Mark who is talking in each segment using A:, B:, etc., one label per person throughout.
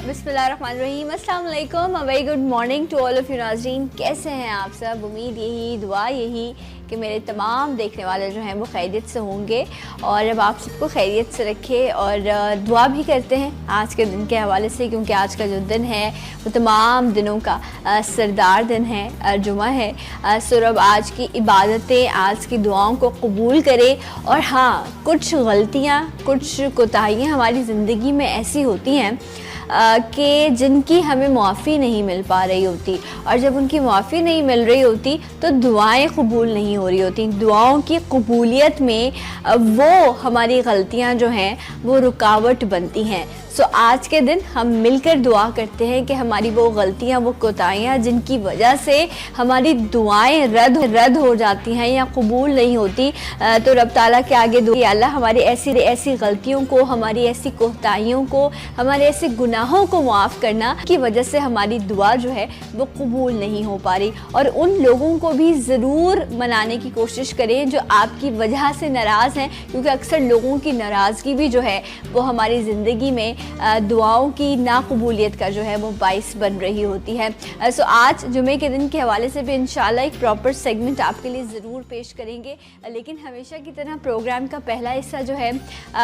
A: बिस्मिल्लाहिर्रहमानिर्रहीम, अस्सलाम वालेकुम, a very good morning to all of you नाज़रीन। कैसे हैं आप सब? उम्मीद यही, दुआ यही कि मेरे तमाम देखने वाले जो हैं वो खैरियत से होंगे और अब आप सबको खैरियत से रखे। और दुआ भी करते हैं आज के दिन के हवाले से, क्योंकि आज का जो दिन है वो तमाम दिनों का सरदार दिन है, जुमा है। सो रब आज की इबादतें, आज की दुआओं को कबूल करे। और हाँ, कुछ गलतियाँ, कुछ कोताहियाँ हमारी ज़िंदगी में ऐसी होती हैं कि जिनकी हमें मुआफ़ी नहीं मिल पा रही होती, और जब उनकी मुआफ़ी नहीं मिल रही होती तो दुआएं कबूल नहीं हो रही होती। दुआओं की कबूलियत में वो हमारी गलतियां जो हैं वो रुकावट बनती हैं। सो आज के दिन हम मिलकर दुआ करते हैं कि हमारी वो गलतियां, वो कोताहियां जिनकी वजह से हमारी दुआएं रद्द हो जाती हैं या कबूल नहीं होती, तो रब ताला के आगे दुआ, अल्लाह हमारी ऐसी गलतियों को, हमारी ऐसी कोताहियों को, हमारे ऐसे गुनाहों को माफ़ करना की वजह से हमारी दुआ जो है वो कबूल नहीं हो पा रही। और उन लोगों को भी ज़रूर मनाने की कोशिश करें जो आपकी वजह से नाराज़ हैं, क्योंकि अक्सर लोगों की नाराज़गी भी जो है वो हमारी ज़िंदगी में दुआओं की नाकबूलियत का जो है वो बाइस बन रही होती है। सो आज जुमे के दिन के हवाले से भी इंशाल्लाह एक प्रॉपर सेगमेंट आपके लिए ज़रूर पेश करेंगे, लेकिन हमेशा की तरह प्रोग्राम का पहला हिस्सा जो है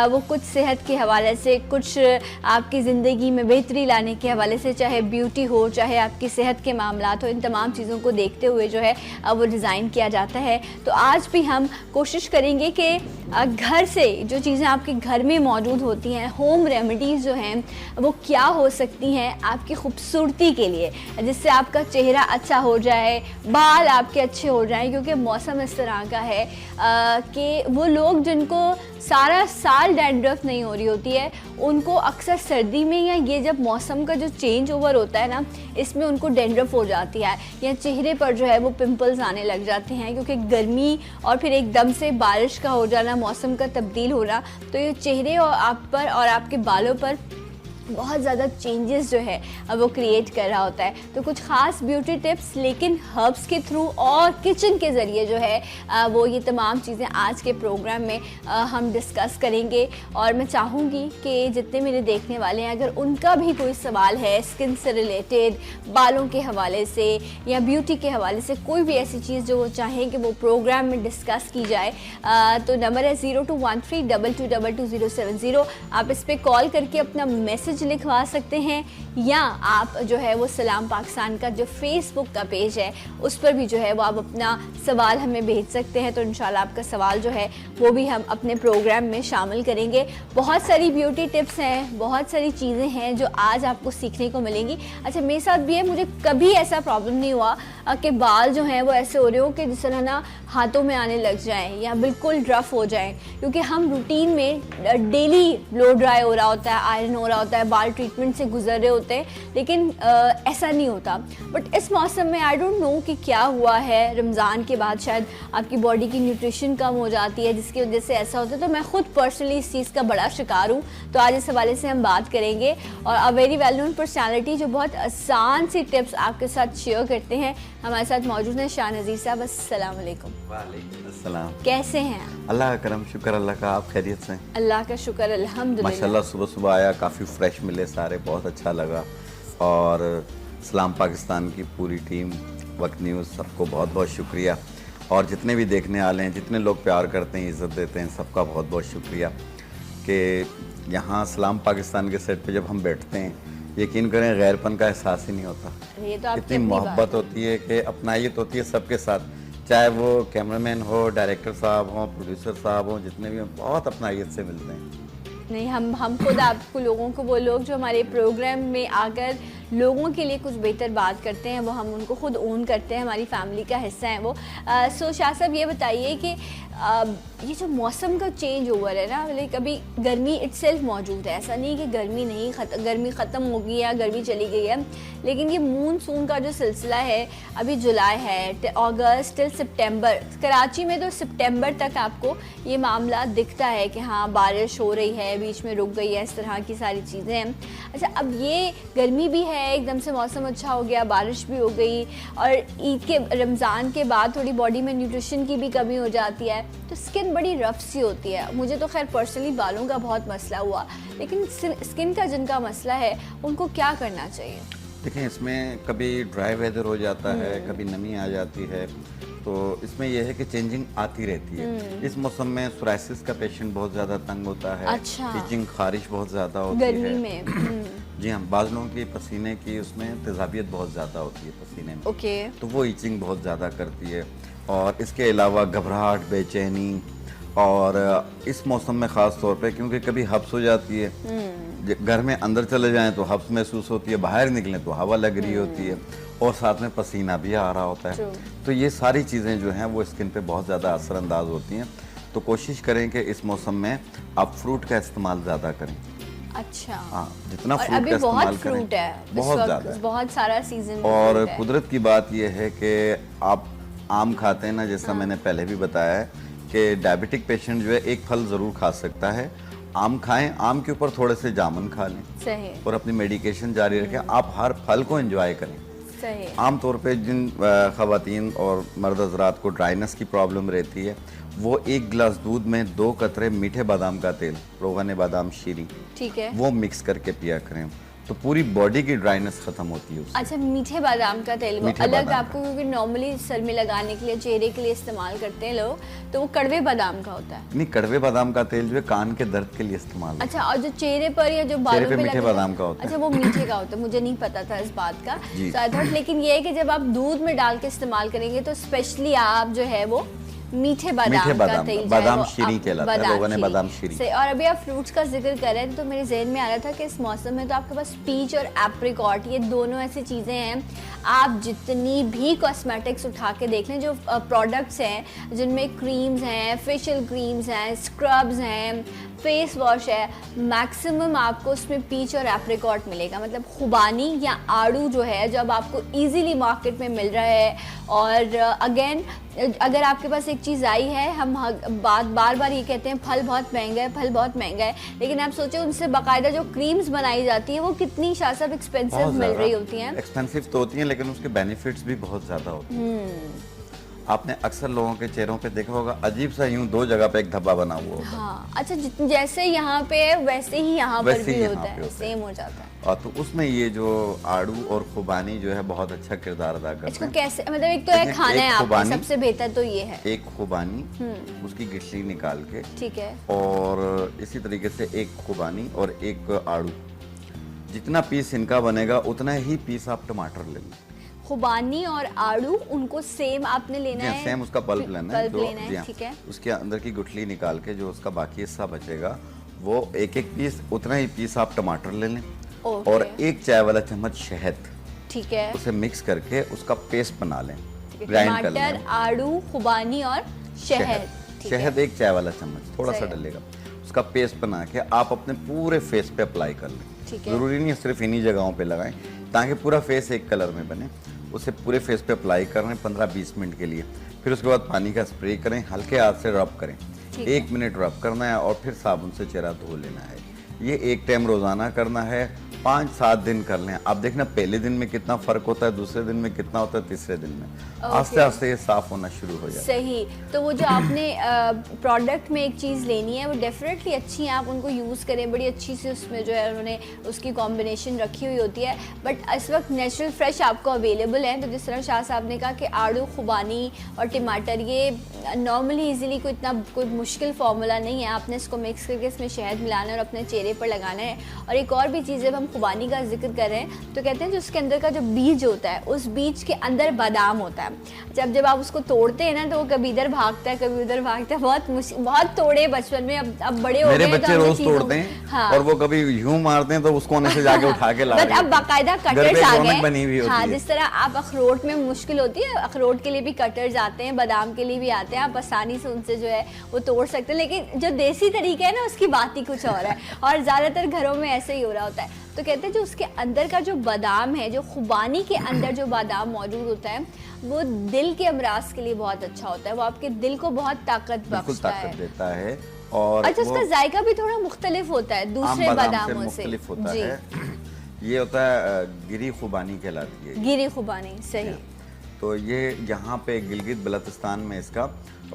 A: वो कुछ सेहत के हवाले से, कुछ आपकी ज़िंदगी में बेहतरी लाने के हवाले से, चाहे ब्यूटी हो, चाहे आपकी सेहत के मामलात हो, इन तमाम चीज़ों को देखते हुए जो है वो डिज़ाइन किया जाता है। तो आज भी हम कोशिश करेंगे कि घर से जो चीज़ें आपके घर में मौजूद होती हैं, होम रेमेडीज़ जो हैं वो क्या हो सकती हैं आपकी खूबसूरती के लिए, जिससे आपका चेहरा अच्छा हो जाए, बाल आपके अच्छे हो जाएं। क्योंकि मौसम इस तरह का है कि वो लोग जिनको सारा साल डैंड्रफ नहीं हो रही होती है, उनको अक्सर सर्दी में या ये जब मौसम का जो चेंज ओवर होता है ना, इसमें उनको डैंड्रफ हो जाती है या चेहरे पर जो है वो पिंपल्स आने लग जाते हैं। क्योंकि गर्मी और फिर एकदम से बारिश का हो जाना, मौसम का तब्दील होना, तो ये चेहरे और आप पर और आपके बालों पर बहुत ज़्यादा चेंजेस जो है वो क्रिएट कर रहा होता है। तो कुछ ख़ास ब्यूटी टिप्स, लेकिन हर्ब्स के थ्रू और किचन के ज़रिए जो है वो ये तमाम चीज़ें आज के प्रोग्राम में हम डिस्कस करेंगे। और मैं चाहूँगी कि जितने मेरे देखने वाले हैं, अगर उनका भी कोई सवाल है स्किन से रिलेटेड, बालों के हवाले से या ब्यूटी के हवाले से, कोई भी ऐसी चीज़ जो वो चाहें कि वो प्रोग्राम में डिस्कस की जाए, तो नंबर है 0213222070। आप इस पर कॉल करके अपना मैसेज लिखवा सकते हैं, या आप जो है वो सलाम पाकिस्तान का जो फेसबुक का पेज है उस पर भी जो है वो आप अपना सवाल हमें भेज सकते हैं। तो इंशाल्लाह आपका सवाल जो है वो भी हम अपने प्रोग्राम में शामिल करेंगे। बहुत सारी ब्यूटी टिप्स हैं, बहुत सारी चीज़ें हैं जो आज आपको सीखने को मिलेंगी। अच्छा, मेरे साथ भी है, मुझे कभी ऐसा प्रॉब्लम नहीं हुआ कि बाल जो हैं वो ऐसे हो रहे हो कि जिस तरह ना हाथों में आने लग जाएं या बिल्कुल रफ हो जाएं, क्योंकि हम रूटीन में डेली ब्लो ड्राई हो रहा होता है, आयरन हो रहा होता है, बाल ट्रीटमेंट से गुजर रहे होते हैं, लेकिन ऐसा नहीं होता। बट इस मौसम में आई डोंट नो कि क्या हुआ है, रमज़ान के बाद शायद आपकी बॉडी की न्यूट्रिशन कम हो जाती है, जिसकी वजह से ऐसा होता है। तो मैं खुद पर्सनली इस चीज़ का बड़ा शिकार हूँ। तो आज इस हवाले से हम बात करेंगे, और a very well known personality जो बहुत आसान सी टिप्स आपके साथ शेयर करते हैं, हमारे साथ मौजूद हैं शाह नज़ीर साहब। अस्सलाम वालेकुम।
B: वालेकुम अस्सलाम।
A: कैसे हैं?
B: अल्लाह का करम, शुक्र अल्लाह का। आप खैरियत से?
A: अल्लाह का शुक्र, अल्हम्दुलिल्लाह।
B: माशाल्लाह, सुबह सुबह आया, काफ़ी फ्रेश मिले सारे, बहुत अच्छा लगा। और सलाम पाकिस्तान की पूरी टीम, वक्त न्यूज़, सबको बहुत बहुत शुक्रिया। और जितने भी देखने वाले हैं, जितने लोग प्यार करते हैं, इज़्ज़त देते हैं, सबका बहुत बहुत शुक्रिया। कि यहाँ सलाम पाकिस्तान के सेट पे जब हम बैठते हैं, यकीन करें गैरपन का एहसास ही नहीं होता।
A: ये तो
B: इतनी मोहब्बत होती है कि अपनायत होती है सबके साथ, चाहे वो कैमरामैन हो, डायरेक्टर साहब हों, प्रोड्यूसर साहब हों, जितने भी हों, बहुत अपनायत से मिलते हैं।
A: नहीं, हम खुद आपको लोगों को, वो लोग जो हमारे प्रोग्राम में आकर लोगों के लिए कुछ बेहतर बात करते हैं, वो हम उनको खुद ओन करते हैं, हमारी फैमिली का हिस्सा है वो। सो शाह साहब ये बताइए कि ये जो मौसम का चेंज ओवर है ना, मतलब कभी गर्मी इटसेल्फ मौजूद है, ऐसा नहीं कि गर्मी नहीं गर्मी ख़त्म हो गई या गर्मी चली गई है, लेकिन ये मूनसून का जो सिलसिला है, अभी जुलाई है, अगस्त टिल सितंबर, कराची में तो सितंबर तक आपको ये मामला दिखता है कि हाँ बारिश हो रही है, बीच में रुक गई है, इस तरह की सारी चीज़ें हैं। अच्छा, अब ये गर्मी भी है है एकदम से मौसम अच्छा हो गया, बारिश भी हो गई और ईद के रमज़ान के बाद थोड़ी बॉडी में न्यूट्रिशन की भी कमी हो जाती है तो स्किन बड़ी रफ सी होती है। मुझे तो खैर पर्सनली बालों का बहुत मसला हुआ, लेकिन स्किन का जिनका मसला है उनको क्या करना चाहिए?
B: देखिए, इसमें कभी ड्राई वेदर हो जाता है, कभी नमी आ जाती है, तो इसमें यह है कि चेंजिंग आती रहती है। इस मौसम में सोराइसिस का पेशेंट बहुत ज़्यादा तंग होता है।
A: अच्छा।
B: इचिंग, खारिश बहुत ज़्यादा होती
A: गर्मी
B: है
A: में
B: जी हाँ, बाज़ लोगों की पसीने की उसमें तेज़ाबियत बहुत ज़्यादा होती है पसीने में।
A: ओके।
B: तो वो इचिंग बहुत ज़्यादा करती है। और इसके अलावा घबराहट, बेचैनी, और इस मौसम में ख़ास तौर पे क्योंकि कभी हब्स हो जाती है, घर में अंदर चले जाएं तो हब्स महसूस होती है, बाहर निकलें तो हवा लग रही होती है, और साथ में पसीना भी आ रहा होता है। तो ये सारी चीज़ें जो हैं वो स्किन पे बहुत ज़्यादा असरअंदाज होती हैं। तो कोशिश करें कि इस मौसम में आप फ्रूट का इस्तेमाल ज़्यादा करें।
A: अच्छा।
B: हाँ, जितना
A: और
B: फ्रूट
A: अभी
B: का
A: बहुत
B: इस्तेमाल
A: फ्रूट
B: करें,
A: है
B: बहुत ज़्यादा है।
A: बहुत सारा सीजन
B: और कुदरत की बात यह है कि आप आम खाते हैं ना, जैसा मैंने पहले भी बताया है कि डायबिटिक पेशेंट जो है एक फल ज़रूर खा सकता है। आम खाएं, आम के ऊपर थोड़े से जामुन खा लें,
A: सही,
B: और अपनी मेडिकेशन जारी रखें। आप हर फल को एंजॉय करें।
A: सही।
B: आमतौर पे जिन ख़वातीन और मर्द हज़रात को ड्राइनेस की प्रॉब्लम रहती है, वो 1 गिलास दूध में 2 कतरे मीठे बादाम का तेल, रोगन बादाम शीरी,
A: ठीक है,
B: वो मिक्स करके पिया करें, तो पूरी बॉडी की ड्राइनेस खत्म होती है उससे।
A: अच्छा, मीठे बादाम का तेल वो अलग आपको, क्योंकि नॉर्मली सर में लगाने के लिए, चेहरे के लिए इस्तेमाल करते हैं लोग, तो वो कड़वे बादाम का होता है।
B: नहीं, कड़वे बादाम का तेल जो है कान के दर्द के लिए इस्तेमाल।
A: अच्छा, और जो चेहरे पर या जो बालों पे
B: मीठे बादाम का होता है।
A: अच्छा, वो मीठे का होता है, मुझे नहीं पता था इस बात का। So I thought, लेकिन ये है कि जब आप दूध में डाल के इस्तेमाल करेंगे तो स्पेशली आप जो है वो मीठे बादाम का तेल,
B: बादाम शीरी कहलाता है, लोगों ने बादाम शीरी
A: से। और अभी आप फ्रूट्स का जिक्र कर रहे हैं तो मेरे जहन में आ रहा था कि इस मौसम में तो आपके पास पीच और एप्रिकॉट, ये दोनों ऐसी चीज़ें हैं, आप जितनी भी कॉस्मेटिक्स उठा के देख लें, जो प्रोडक्ट्स हैं जिनमें क्रीम्स हैं, फेशियल क्रीम्स हैं, स्क्रब्स हैं, फेस वॉश है, मैक्सिमम आपको उसमें पीच और एप्रिकॉट मिलेगा। मतलब खुबानी या आड़ू जो है, जो अब आपको इजीली मार्केट में मिल रहा है। और अगेन, अगर आपके पास एक चीज़ आई है, हम बार बार ये कहते हैं फल बहुत महंगा है, फल बहुत महंगा है, लेकिन आप सोचो उनसे बाकायदा जो क्रीम्स बनाई जाती है वो कितनी शासब एक्सपेंसिव मिल रही होती हैं।
B: एक्सपेंसिव तो होती हैं, लेकिन उसके बेनिफिट्स भी बहुत ज़्यादा होते हैं। आपने अक्सर लोगों के चेहरों पे देखा होगा, अजीब सा यूं 2 जगह पे एक धब्बा बना हुआ होगा।
A: हाँ, अच्छा, जैसे यहाँ पे है वैसे ही यहाँ पर भी होता है, सेम हो जाता है।
B: और तो उसमें ये जो आड़ू और खुबानी जो है बहुत अच्छा किरदार अदा करते हैं।
A: इसको कैसे, मतलब एक तो है खाना है आपका, सबसे बेहतर तो ये है।
B: एक खुबानी, उसकी गिठली निकाल के,
A: ठीक है,
B: और इसी तरीके से एक खुबानी और एक आड़ू, जितना पीस इनका बनेगा उतना ही पीस आप टमाटर ले लें।
A: खुबानी और आड़ू उनको सेम आपने लेना है,
B: सेम उसका पल्प लेना है,
A: ठीक है।
B: उसके अंदर की गुठली निकाल के जो उसका बाकी हिस्सा बचेगा, वो एक पीस, उतना ही पीस आप टमाटर ले लें, और 1 चाय वाला चम्मच शहद, ठीक है, उसे मिक्स करके उसका पेस्ट बना लें, ग्राइंड कर लें।
A: टमाटर, आड़ू, खुबानी और शहद,
B: शहद 1 चाय वाला चम्मच थोड़ा सा डलेगा, उसका पेस्ट बना के आप अपने पूरे फेस पे अप्लाई कर लें। जरूरी नहीं है सिर्फ इन्हीं जगहों पे लगाएं, ताकि पूरा फेस एक कलर में बने। उसे पूरे फेस पे अप्लाई कर रहे हैं 15-20 मिनट के लिए, फिर उसके बाद पानी का स्प्रे करें, हल्के हाथ से रब करें, 1 मिनट रब करना है, और फिर साबुन से चेहरा धो लेना है। ये एक टाइम रोजाना करना है, 5-7 दिन कर लें। आप देखना पहले दिन में कितना फर्क होता है, दूसरे दिन में कितना होता है, तीसरे दिन में आस्ते आस्ते ये साफ होना शुरू हो जाए।
A: सही। तो वो जो आपने प्रोडक्ट में एक चीज़ लेनी है वो डेफिनेटली अच्छी है, आप उनको यूज़ करें, बड़ी अच्छी सी उसमें जो है उन्होंने उसकी कॉम्बिनेशन रखी हुई होती है। बट इस वक्त नेचुरल फ्रेश आपको अवेलेबल है, तो जिस तरह शाह साहब ने कहा कि आड़ू, खुबानी और टमाटर, ये नॉर्मली इजीली कोई मुश्किल फार्मूला नहीं है। आपने इसको मिक्स करके इसमें शहद मिलाना है और अपने चेहरे पर लगाना है। और एक और भी चीज़, जब हम खुबानी का जिक्र कर रहे हैं तो कहते हैं जो उसके अंदर का जो बीज होता है, उस बीज के अंदर बादाम होता है। जब आप उसको तोड़ते हैं ना तो वो कभी इधर भागता है, कभी उधर भागता है। बहुत तोड़े बचपन में, अब बड़े हो गए,
B: मेरे बच्चे रोज तोड़ते हैं। हाँ। और वो कभी यूं मारते हैं तो उसको कोने से जाके उठा के ला,
A: अब बाकायदा कटर्स आ गए। हाँ,
B: है।
A: जिस तरह आप अखरोट में मुश्किल होती है, अखरोट के लिए भी कटर्स आते हैं, बादाम के लिए भी आते हैं, आप आसानी से उनसे जो है वो तोड़ सकते हैं। लेकिन जो देसी तरीका है ना, उसकी बात ही कुछ और है, और ज्यादातर घरों में ऐसे ही हो रहा होता है। तो कहते हैं जो उसके अंदर का जो बादाम है, जो खुबानी के अंदर जो बादाम मौजूद होता है, वो दिल के अमराज के लिए बहुत अच्छा होता है। वो आपके दिल को बहुत ताकत बख्शता है,
B: देता है। और
A: अच्छा, उसका जायका भी थोड़ा मुख्तलिफ होता है दूसरे बादामों से।
B: मुख्तलिफ होता है। ये होता है गिरी खुबानी कहलाती है।
A: गिरी खुबानी, सही।
B: तो ये यहाँ पे गिलगित बल्तिस्तान में इसका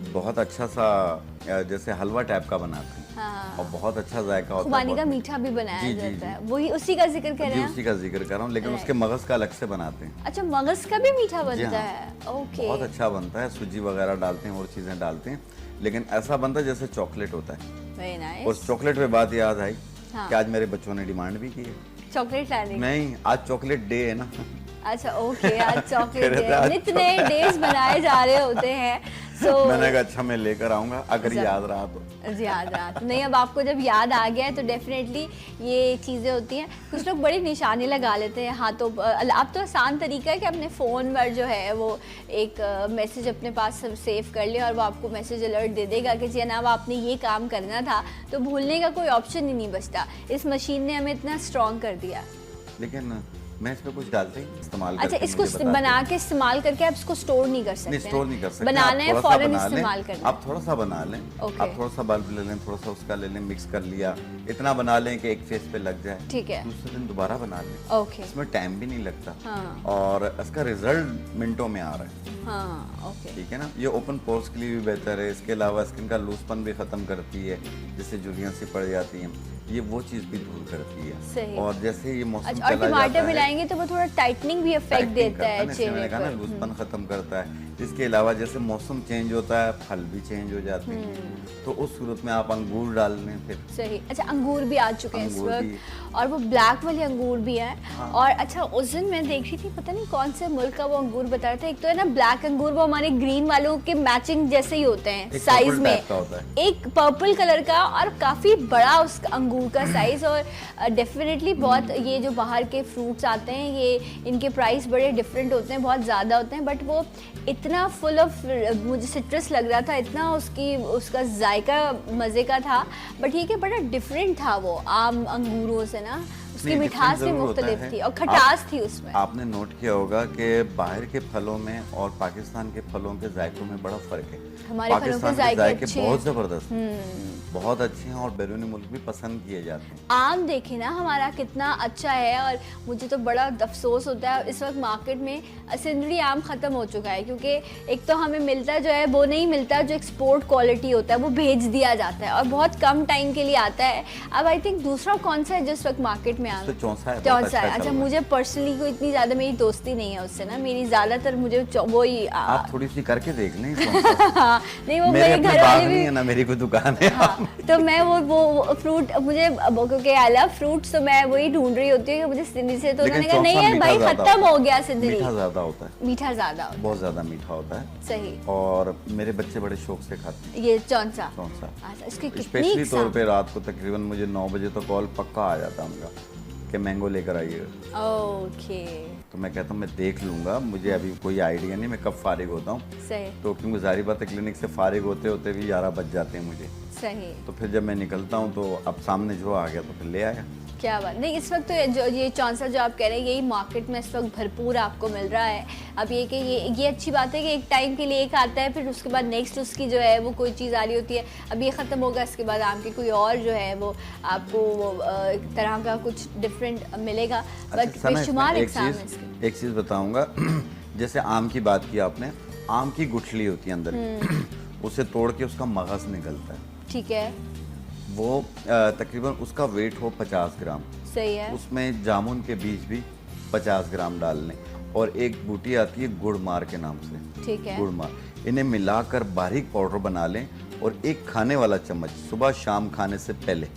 B: बहुत अच्छा सा जैसे हलवा टाइप का बनाते हैं।
A: हाँ।
B: और बहुत अच्छा जायका होता है।
A: खुबानी का मीठा भी बनाया
B: जी, जी,
A: जाता है,
B: जी।
A: वही उसी का जिक्र कर रहे
B: जी
A: हैं।
B: उसी का जिक्र कर रहा हूँ, लेकिन उसके मगज का अलग से बनाते हैं।
A: अच्छा, मगज का भी मीठा
B: जी
A: बनता
B: हाँ।
A: है, ओके।
B: बहुत अच्छा बनता है, सूजी वगैरह डालते हैं और चीज़ें डालते हैं, लेकिन ऐसा बनता है जैसे चॉकलेट होता है।
A: Very nice.
B: और चॉकलेट पे बात याद आई
A: हाँ।
B: कि आज मेरे बच्चों ने डिमांड भी की है।
A: चॉकलेट लाने की?
B: नहीं, आज चॉकलेट डे है ना।
A: अच्छा, ओके, आज चॉकलेट
B: कह रहे थे
A: डे,
B: आज
A: नित्य नए डेज बनाए जा रहे होते हैं। सो
B: मैंने कहा अच्छा मैं लेकर आऊंगा अगर याद रहा तो।
A: याद रहा तो नहीं, अब आपको जब याद आ गया है तो डेफिनेटली ये चीज़ें होती हैं। कुछ लोग बड़ी निशानी लगा लेते हैं हाथों पर। अब तो आसान तरीका है कि अपने फ़ोन पर जो है वो एक मैसेज अपने पास सेव कर ले और वो आपको मैसेज अलर्ट दे देगा कि जी जनाब आपने ये काम करना था, तो भूलने का कोई ऑप्शन ही नहीं बचता। इस मशीन ने हमें इतना स्ट्रॉन्ग कर दिया।
B: लेकिन मैं इस पे कुछ डालते ही इस्तेमाल
A: अच्छा,
B: करके
A: इसको
B: मुझे बताते
A: बना
B: हैं।
A: के इस्तेमाल करके आप इसको स्टोर नहीं कर सकते?
B: नहीं, स्टोर नहीं कर सकते।
A: बनाना
B: आप
A: है,
B: थोड़ा सा
A: फौरन
B: बना लें,
A: इस्तेमाल करना।
B: आप थोड़ा सा बना लें।
A: ओके।
B: आप थोड़ा सा बल्ब ले लें, थोड़ा सा उसका ले लें, मिक्स कर लिया, इतना बना लें कि एक फेस पे लग जाए।
A: ठीक है।
B: दूसरे दिन दोबारा बना लें।
A: ओके।
B: इसमें टाइम भी नहीं लगता।
A: हाँ।
B: और इसका रिजल्ट मिनटों में आ रहा है।
A: हाँ, ओके।
B: ठीक है ना। ये ओपन पोर्स के लिए भी बेहतर है। इसके अलावा स्किन का लूजपन भी खत्म करती है, जिससे झुर्रियाँ सी पड़ जाती हैं, ये वो चीज़ भी दूर करती है।
A: सही।
B: और जैसे ये मौसम
A: अच्छा, और
B: चला
A: टमाटर
B: जाता है,
A: मिलाएंगे तो वो थोड़ा टाइटनिंग भी इफेक्ट
B: टाइटनिंग
A: देता
B: करता
A: है
B: ना, इसलिए
A: चेहरे
B: मैंने कहा ना
A: पर।
B: लूजपन खत्म करता है। इसके अलावा जैसे मौसम चेंज होता है, फल भी चेंज हो जाते हैं, तो उस सूरत में आप अंगूर डाल लें फिर।
A: सही। अच्छा, अंगूर भी आ चुके हैं इस
B: अंगूर भी।
A: वक्त, और वो ब्लैक वाले अंगूर भी हैं।
B: हाँ।
A: और अच्छा, उस दिन मैं देख रही थी, पता नहीं कौन से मुल्क का वो अंगूर बता रहा था। एक तो है ना ब्लैक अंगूर, वो हमारे ग्रीन वालों के मैचिंग जैसे ही होते हैं
B: एक
A: साइज
B: purple
A: में।
B: type का होता है।
A: एक पर्पल कलर का, और काफ़ी बड़ा उस अंगूर का साइज। और डेफिनेटली बहुत, ये जो बाहर के फ्रूट्स आते हैं ये इनके प्राइस बड़े डिफरेंट होते हैं, बहुत ज़्यादा होते हैं, बट वो इतना फुल ऑफ, मुझे सिट्रस लग रहा था, इतना उसका जायका मज़े का था। बट ठीक है, बड़ा डिफरेंट था वो आम अंगूरों से ना, उसकी
B: नहीं,
A: मिठास
B: different
A: भी
B: जरूर होता
A: मुख्तलिफ
B: है।
A: थी और खटास थी उसमें।
B: आपने नोट किया होगा कि बाहर के फलों में और पाकिस्तान के फलों के जायकों में बड़ा फर्क है।
A: हमारे फलों के
B: पाकिस्तान के
A: जायके
B: जायके
A: अच्छे
B: बहुत
A: हैं।
B: जबरदस्त हैं, बहुत अच्छे हैं और बैरूनी मुल्क भी पसंद किए जाते हैं।
A: आम देखे ना हमारा कितना अच्छा है, और मुझे तो बड़ा अफसोस होता है इस वक्त मार्केट में सिंदड़ी आम ख़त्म हो चुका है, क्योंकि एक तो हमें मिलता जो है वो नहीं मिलता, जो एक्सपोर्ट क्वालिटी होता है वो भेज दिया जाता है और बहुत कम टाइम के लिए आता है। अब आई थिंक दूसरा कौन सा है जो इस वक्त मार्केट में आम?
B: तो चौंसा है,
A: चौंसा है। अच्छा, मुझे पर्सनली कोई इतनी ज़्यादा मेरी दोस्ती नहीं है उससे ना, मेरी ज़्यादातर मुझे वही
B: आप थोड़ी सी करके देख लें चौंसा।
A: हाँ, नहीं वो
B: मेरे
A: मेरे
B: अपने
A: घर
B: बाग
A: वाले
B: नहीं
A: भी।
B: है ना, मेरी कोई दुकान है।
A: हाँ, तो मैं वो फ्रूट मुझे, क्योंकि आई लव फ्रूट्स, तो मैं वही ढूंढ रही होती हूँ कि मुझे सिंदरी से, तो उन्होंने कहा नहीं है भाई, खत्म हो गया सिंदरी।
B: मीठा ज्यादा होता है,
A: मीठा ज़्यादा होता
B: बहुत ज्यादा मीठा होता है।
A: है। सही।
B: और मेरे बच्चे बड़े शौक से खाते हैं
A: ये चौंसा।
B: चौंसा।
A: अच्छा, इसकी कितनी
B: स्पेशली तौर
A: इकसाम?
B: पे रात को तकरीबन मुझे 9 बजे तो कॉल पक्का आ जाता उनका कि मैंगो लेकर आइएगा।
A: ओके,
B: तो मैं कहता हूँ मैं देख लूँगा, मुझे अभी कोई आइडिया नहीं मैं कब फारिग होता हूँ।
A: सही
B: तो क्योंकि जाहिर बात है क्लिनिक से फारिग होते होते भी 11 बज जाते हैं मुझे।
A: सही।
B: तो फिर जब मैं निकलता हूँ तो अब सामने जो आ गया तो फिर ले आया।
A: क्या बात नहीं, इस वक्त तो ये चौंसा जो आप कह रहे हैं यही मार्केट में इस वक्त भरपूर आपको मिल रहा है। अब ये कि ये अच्छी बात है कि एक टाइम के लिए एक आता है, फिर उसके बाद नेक्स्ट उसकी जो है वो कोई चीज़ आ रही होती है। अब ये ख़त्म होगा, इसके बाद आम की कोई और जो है वो आपको वो तरह का कुछ डिफरेंट मिलेगा। बट
B: सना,
A: बेशुमार
B: इसमें
A: एग्जाम है इसके।
B: एक चीज़ बताऊँगा। जैसे आम की बात की आपने, आम की गुठली होती है अंदर की, उसे तोड़ के उसका मगज़ निकलता है।
A: ठीक है,
B: वो तकरीबन उसका वेट हो 50 ग्राम।
A: सही है।
B: उसमें जामुन के बीज भी 50 ग्राम डाल लें, और एक बूटी आती है गुड़ मार के नाम से,
A: ठीक है।
B: गुड़ मार, इन्हें मिलाकर बारीक पाउडर बना लें और एक खाने वाला चम्मच सुबह शाम खाने से पहले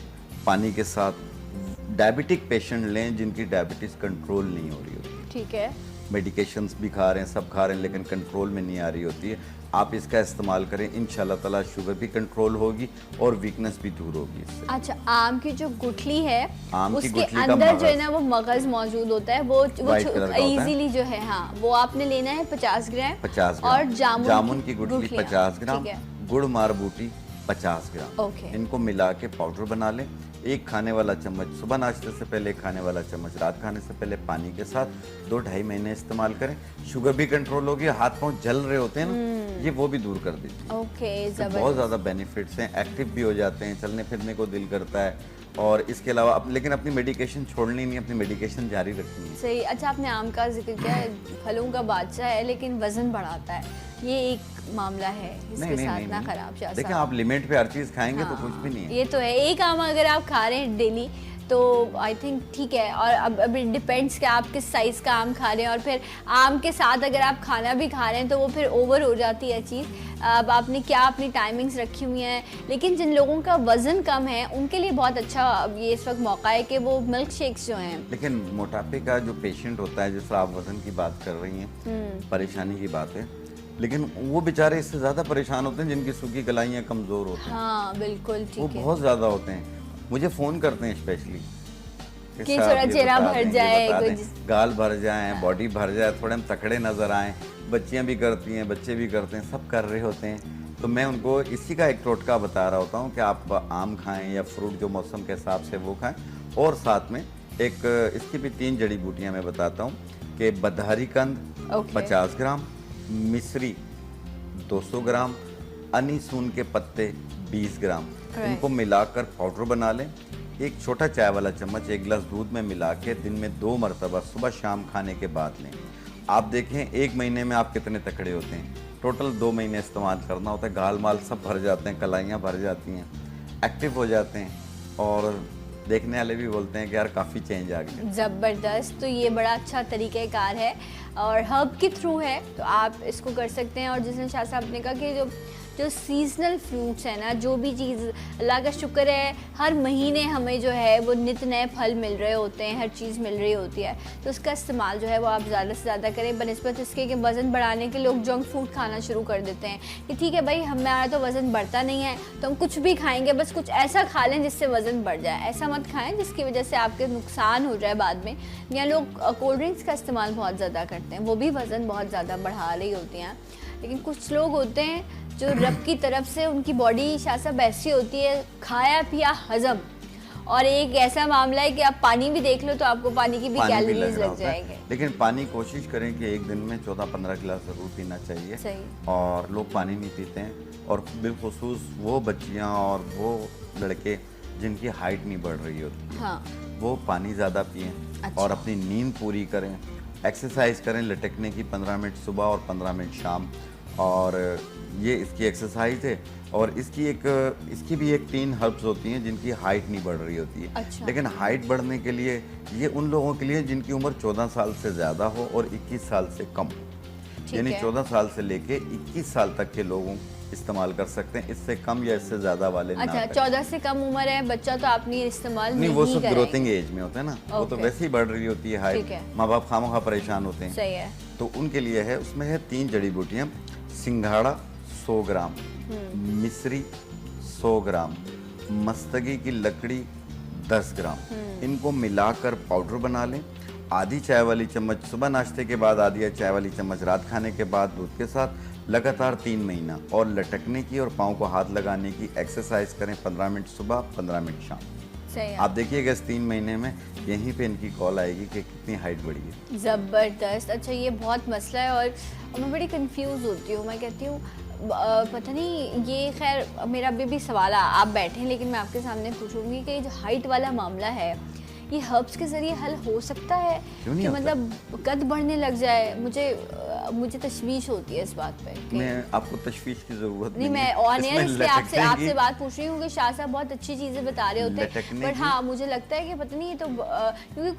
B: पानी के साथ। डायबिटिक पेशेंट लें जिनकी डायबिटीज़ कंट्रोल नहीं हो रही होती,
A: ठीक है।
B: मेडिकेशंस भी खा रहे हैं, सब खा रहे हैं, लेकिन कंट्रोल में नहीं आ रही होती है। आप इसका इस्तेमाल करें, इंशाल्लाह ताला शुगर भी कंट्रोल होगी और वीकनेस भी दूर होगी इससे।
A: अच्छा, आम की जो गुठली है
B: आम की
A: उसके
B: गुठली का
A: अंदर जो है
B: मगज़,
A: ना वो मगज़ मौजूद होता है, वो
B: White color का होता है।
A: इजीली जो है, हाँ, वो आपने लेना है 50 ग्राम।
B: 50 ग्राम
A: और जामुन
B: की गुठली
A: गुठलियाँ,
B: 50 ग्राम,
A: ठीक है।
B: गुड़ मार बूटी 50 ग्राम।
A: ओके।
B: इनको मिला के पाउडर बना लें। एक खाने वाला चम्मच सुबह नाश्ते से पहले, एक खाने वाला चम्मच रात खाने से पहले पानी के साथ 2-2.5 महीने इस्तेमाल करें। शुगर भी कंट्रोल होगी, हाथ पांव जल रहे होते हैं ना, ये वो भी दूर कर देती है।
A: ओके,
B: इससे बहुत
A: जबरदस्त।
B: ज़्यादा बेनिफिट्स हैं, एक्टिव भी हो जाते हैं, चलने फिरने को दिल करता है, और इसके अलावा लेकिन अपनी मेडिकेशन छोड़नी नहीं, अपनी मेडिकेशन जारी रखनी है।
A: सही। अच्छा, आपने आम का जिक्र किया है, फलों का बादशाह है लेकिन वजन बढ़ाता है, ये एक मामला है इसके साथ ना खराब।
B: देखिए आप लिमिट पे हर चीज़ खाएंगे तो कुछ भी नहीं है।
A: ये तो है, एक आम अगर आप खा रहे हैं डेली तो आई थिंक ठीक है। और अब डिपेंड्स कि आप किस साइज़ का आम खा रहे हैं, और फिर आम के साथ अगर आप खाना भी खा रहे हैं तो वो फिर ओवर हो जाती है चीज़। अब आपने क्या अपनी टाइमिंग्स रखी हुई हैं, लेकिन जिन लोगों का वज़न कम है उनके लिए बहुत अच्छा अब ये इस वक्त मौका है कि वो मिल्क शेक्स जो हैं।
B: लेकिन मोटापे का जो पेशेंट होता है, जिस तरह आप वजन की बात कर रही हैं, परेशानी की बात है, लेकिन वो बेचारे इससे ज़्यादा परेशान होते हैं जिनकी सूखी गलाइयाँ कमज़ोर होती हैं।
A: हाँ बिल्कुल ठीक है,
B: वो बहुत ज़्यादा होते हैं, मुझे फ़ोन करते हैं स्पेशली
A: कि थोड़ा चेहरा भर जाए,
B: गाल भर जाए, बॉडी भर जाए, थोड़े हम तकड़े नज़र आएँ। बच्चियाँ भी करती हैं, बच्चे भी करते हैं, सब कर रहे होते हैं। तो मैं उनको इसी का एक टोटका बता रहा होता हूँ कि आप आम खाएं या फ्रूट जो मौसम के हिसाब से वो खाएं, और साथ में एक इसकी भी 3 जड़ी बूटियाँ मैं बताता हूँ कि बदहरी कंद 50 ग्राम, मिश्री 200 ग्राम, अनीसून के पत्ते 20 ग्राम, इनको मिलाकर पाउडर बना लें। एक छोटा चाय वाला चम्मच 1 गिलास दूध में मिला के दिन में 2 मरतबा सुबह शाम खाने के बाद लें। आप देखें 1 महीने में आप कितने तकड़े होते हैं। टोटल 2 महीने इस्तेमाल करना होता है, गाल माल सब भर जाते हैं, कलाइयाँ भर जाती हैं, एक्टिव हो जाते हैं, और देखने वाले भी बोलते हैं कि यार काफ़ी चेंज आ गया।
A: ज़बरदस्त। तो ये बड़ा अच्छा तरीक़ेकार है और हर्ब के थ्रू है, तो आप इसको कर सकते हैं। और जिसने शाह साहब ने कहा कि जो सीजनल फ्रूट्स है ना, जो भी चीज़, अल्लाह का शुक्र है हर महीने हमें जो है वो नित नए फल मिल रहे होते हैं, हर चीज़ मिल रही होती है, तो उसका इस्तेमाल जो है वो आप ज़्यादा से ज़्यादा करें, बनस्बत इसके कि वज़न बढ़ाने के लोग जंक फूड खाना शुरू कर देते हैं कि ठीक है भाई हमारा तो वज़न बढ़ता नहीं है तो हम कुछ भी खाएंगे, बस कुछ ऐसा खा लें जिससे वज़न बढ़ जाए। ऐसा मत खाएँ जिसकी वजह से आपके नुकसान हो जाए बाद में। या लोग कोल्ड ड्रिंक्स का इस्तेमाल बहुत ज़्यादा करते हैं, वो भी वज़न बहुत ज़्यादा बढ़ा रही होती हैं। लेकिन कुछ लोग होते हैं जो रब की तरफ से उनकी बॉडी शाह साहब ऐसी होती है, खाया पिया हजम, और एक ऐसा मामला है कि आप पानी भी देख लो तो आपको पानी की भी कैलोरीज लग जाएंगे।
B: लेकिन पानी कोशिश करें कि एक दिन में 14-15 गिलास ज़रूर पीना चाहिए।
A: सही।
B: और लोग पानी नहीं पीते हैं, और बिलखुसूस वो बच्चियाँ और वो लड़के जिनकी हाइट नहीं बढ़ रही होती,
A: हाँ,
B: वो पानी ज़्यादा पिएँ।
A: अच्छा।
B: और अपनी नींद पूरी करें, एक्सरसाइज करें, लटकने की 15 मिनट सुबह और 15 मिनट शाम, और ये इसकी एक्सरसाइज है। और इसकी भी एक 3 हर्ब्स होती हैं जिनकी हाइट नहीं बढ़ रही होती है।
A: अच्छा।
B: लेकिन हाइट बढ़ने के लिए ये उन लोगों के लिए जिनकी उम्र 14 साल से ज़्यादा हो और 21 साल से कम, यानी 14 साल से लेके 21 साल तक के लोगों इस्तेमाल कर सकते हैं, इससे कम या इससे ज़्यादा वाले ना।
A: अच्छा, 14 से कम उम्र है बच्चा तो आप नहीं इस्तेमाल
B: नहीं, वो सब ग्रोथिंग एज में होते हैं ना, वो तो वैसे ही बढ़ रही होती है हाइट, माँ बाप खामोखा परेशान होते हैं।
A: सही है।
B: तो उनके लिए है, उसमें है 3 जड़ी बूटियाँ, सिंघाड़ा 100 ग्राम, मिश्री 100 ग्राम, मस्तगी की लकड़ी 10 ग्राम, इनको मिलाकर पाउडर बना लें। आधी चाय वाली चम्मच सुबह नाश्ते के बाद, आधी चाय वाली चम्मच रात खाने के बाद दूध के साथ, लगातार 3 महीना, और लटकने की और पाँव को हाथ लगाने की एक्सरसाइज करें 15 मिनट सुबह, 15 मिनट शाम।
A: सही है।
B: आप देखिएगा इस 3 महीने में यहीं पे इनकी कॉल आएगी कि कितनी हाइट बढ़ी है।
A: ज़बरदस्त। अच्छा, ये बहुत मसला है और मैं बड़ी कंफ्यूज होती हूँ। मैं कहती हूँ पता नहीं, ये खैर मेरा अभी भी सवाल आप बैठे हैं लेकिन मैं आपके सामने पूछूंगी कि जो हाइट वाला मामला है ये हर्ब्स के ज़रिए हल हो सकता है कि मतलब कद बढ़ने लग जाए? मुझे तशवीश होती है इस बात पे।
B: मैं आपको तशवीश की ज़रूरत
A: नहीं, मैं ऑन एयर इसलिए आपसे बात पूछ रही हूँ कि शाह साहब बहुत अच्छी चीज़ें बता रहे होते हैं, पर हाँ मुझे लगता है कि पता नहीं, ये तो क्योंकि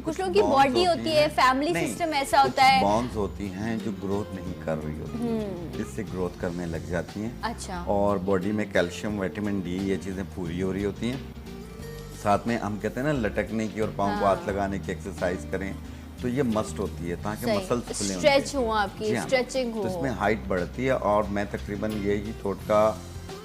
A: कुछ लोगों की बॉडी होती है, फैमिली सिस्टम ऐसा होता है,
B: बॉन्स होती हैं जो ग्रोथ नहीं कर रही होती, इससे ग्रोथ करने लग जाती हैं।
A: अच्छा।
B: और बॉडी में कैल्शियम, विटामिन डी, ये चीज़ें पूरी हो रही होती हैं। साथ में हम कहते हैं ना लटकने की और पाँव को हाथ लगाने की एक्सरसाइज करें, तो ये मस्ट होती है ताकि मसल्स खुले हों,
A: स्ट्रेच हो, आपकी स्ट्रेचिंग हो,
B: तो इसमें हाइट बढ़ती है। और मैं तकरीबन यही टोटका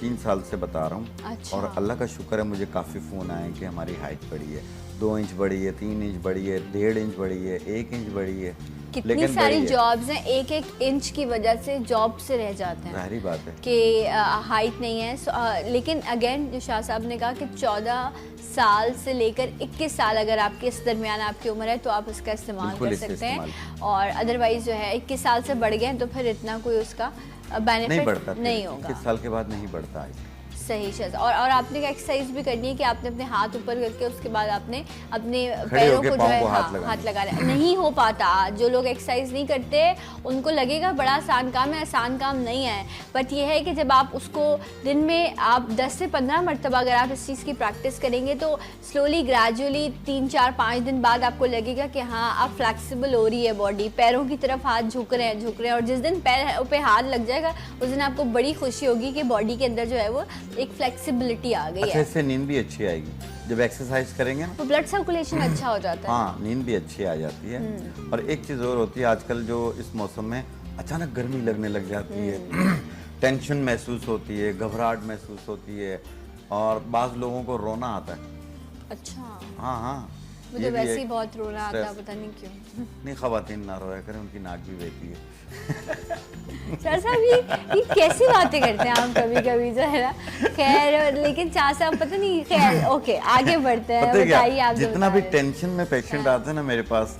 B: 3 साल से बता रहा हूँ।
A: अच्छा।
B: और अल्लाह का शुक्र है मुझे काफ़ी फ़ोन आए कि हमारी हाइट बढ़ी है, 2 इंच बढ़ी है, 3 इंच बढ़ी है, 1.5 इंच बढ़ी है, 1 इंच बढ़ी है।
A: कितनी सारी जॉब्स हैं, 1-1 इंच की वजह से जॉब से रह जाते हैं।
B: जाहिर बात है
A: कि हाइट नहीं है। लेकिन अगेन जो शाह साहब ने कहा कि 14 साल से लेकर 21 साल अगर आपके इस दरमियान आपकी उम्र है तो आप इसका इस्तेमाल कर सकते हैं, और अदरवाइज जो है 21 साल से बढ़ गए तो फिर इतना कोई उसका बेनिफिट नहीं होगा।
B: 21 साल के बाद नहीं बढ़ता है।
A: सही शर्त। और आपने एक्सरसाइज भी करनी है कि आपने अपने हाथ ऊपर करके उसके बाद आपने अपने
B: खड़े
A: पैरों
B: होके
A: को जो
B: पाँव
A: है
B: को हाथ
A: हाँ,
B: लगाना।
A: हाथ लगाना नहीं हो पाता। जो लोग एक्सरसाइज नहीं करते उनको लगेगा बड़ा आसान काम है, आसान काम नहीं है। बट ये है कि जब आप उसको दिन में आप 10 से 15 मरतबा अगर आप इस चीज़ की प्रैक्टिस करेंगे तो स्लोली ग्रेजुअली 3 4 5 दिन बाद आपको लगेगा कि हाँ आप फ्लैक्सिबल हो रही है बॉडी, पैरों की तरफ हाथ झुक रहे हैं। और जिस दिन पैर पे हाथ लग जाएगा उस दिन आपको बड़ी खुशी होगी कि बॉडी के अंदर जो है वो एक फ्लेक्सिबिलिटी आ गई
B: अच्छा,
A: है।
B: इससे नींद भी अच्छी आएगी जब एक्सरसाइज करेंगे ना,
A: तो ब्लड सर्कुलेशन अच्छा हो जाता है।
B: हाँ नींद भी अच्छी आ जाती है। और एक चीज़ और होती है आजकल जो इस मौसम में अचानक गर्मी लगने लग जाती है, टेंशन महसूस होती है, घबराहट महसूस होती है और बाज़ लोगों को रोना आता है।
A: अच्छा,
B: हाँ हाँ,
A: मुझे
B: ये भी
A: वैसे ही
B: एक
A: बहुत रोना आता है,
B: stress।
A: पता नहीं क्यों।
B: नहीं, खवातीन ना रोया करें, उनकी नाक भी बहती है।
A: चाचा साहब ये कैसी बातें करते हैं आप कभी कभी जो है ना। खैर लेकिन चाचा साहब पता नहीं, खैर ओके आगे बढ़ते हैं।
B: पता है क्या,
A: बताइए आप जो
B: जितना
A: बता
B: भी
A: रहे थे।
B: टेंशन में पेशेंट आते हैं ना मेरे पास,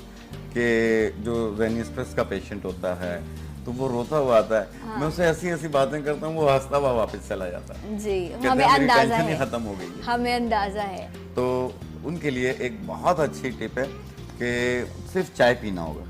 B: कि जो वेनी स्ट्रेस का पेशेंट होता है तो वो रोता हुआ आता है, मैं उसे ऐसी ऐसी बातें करता हूँ, वो हंसता हुआ वापस चला जाता है।
A: जी,
B: कहते
A: हमें
B: हैं, मेरी
A: अंदाजा
B: टेंशन ही
A: है,
B: खत्म हो गई है।
A: हमें अंदाजा है।
B: तो उनके लिए एक बहुत अच्छी टिप है कि सिर्फ चाय पीना होगा।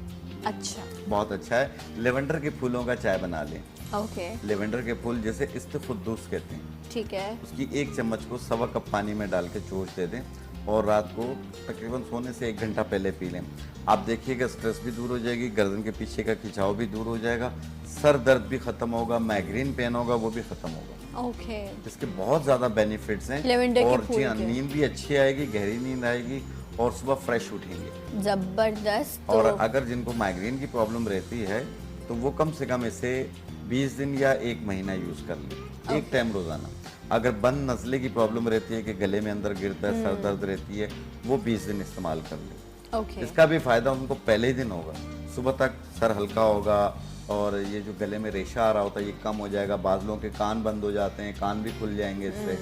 A: अच्छा,
B: बहुत अच्छा है, लेवेंडर के फूलों का चाय बना लें।
A: ओके,
B: लेवेंडर के फूल जैसे इस्तफुद्दूस कहते हैं,
A: ठीक है।
B: उसकी 1 चम्मच को 1.25 कप पानी में डाल के चोट दे दें और रात को तकरीबन सोने से 1 घंटा पहले पी लें। आप देखिएगा स्ट्रेस भी दूर हो जाएगी, गर्दन के पीछे का खिंचाव भी दूर हो जाएगा, सर दर्द भी खत्म होगा, माइग्रेन पेन होगा वो भी खत्म होगा।
A: ओके,
B: इसके बहुत ज़्यादा बेनिफिट्स हैं।
A: लेवेंडर के
B: और
A: फूल
B: जी हाँ,
A: के।
B: नींद भी अच्छी आएगी, गहरी नींद आएगी और सुबह फ्रेश उठेंगे।
A: जबरदस्त।
B: और
A: तो
B: अगर जिनको माइग्रेन की प्रॉब्लम रहती है तो वो कम से कम इसे 20 दिन या 1 महीना यूज़ कर लें, एक टाइम रोज़ाना। अगर बंद नज़ले की प्रॉब्लम रहती है कि गले में अंदर गिरता है, सर दर्द रहती है, वो 20 दिन इस्तेमाल कर लें।
A: ओके,
B: इसका भी फ़ायदा उनको पहले ही दिन होगा, सुबह तक सर हल्का होगा और ये जो गले में रेशा आ रहा होता है ये कम हो जाएगा। बाज़ लोगों के कान बंद हो जाते हैं, कान भी खुल जाएंगे इससे,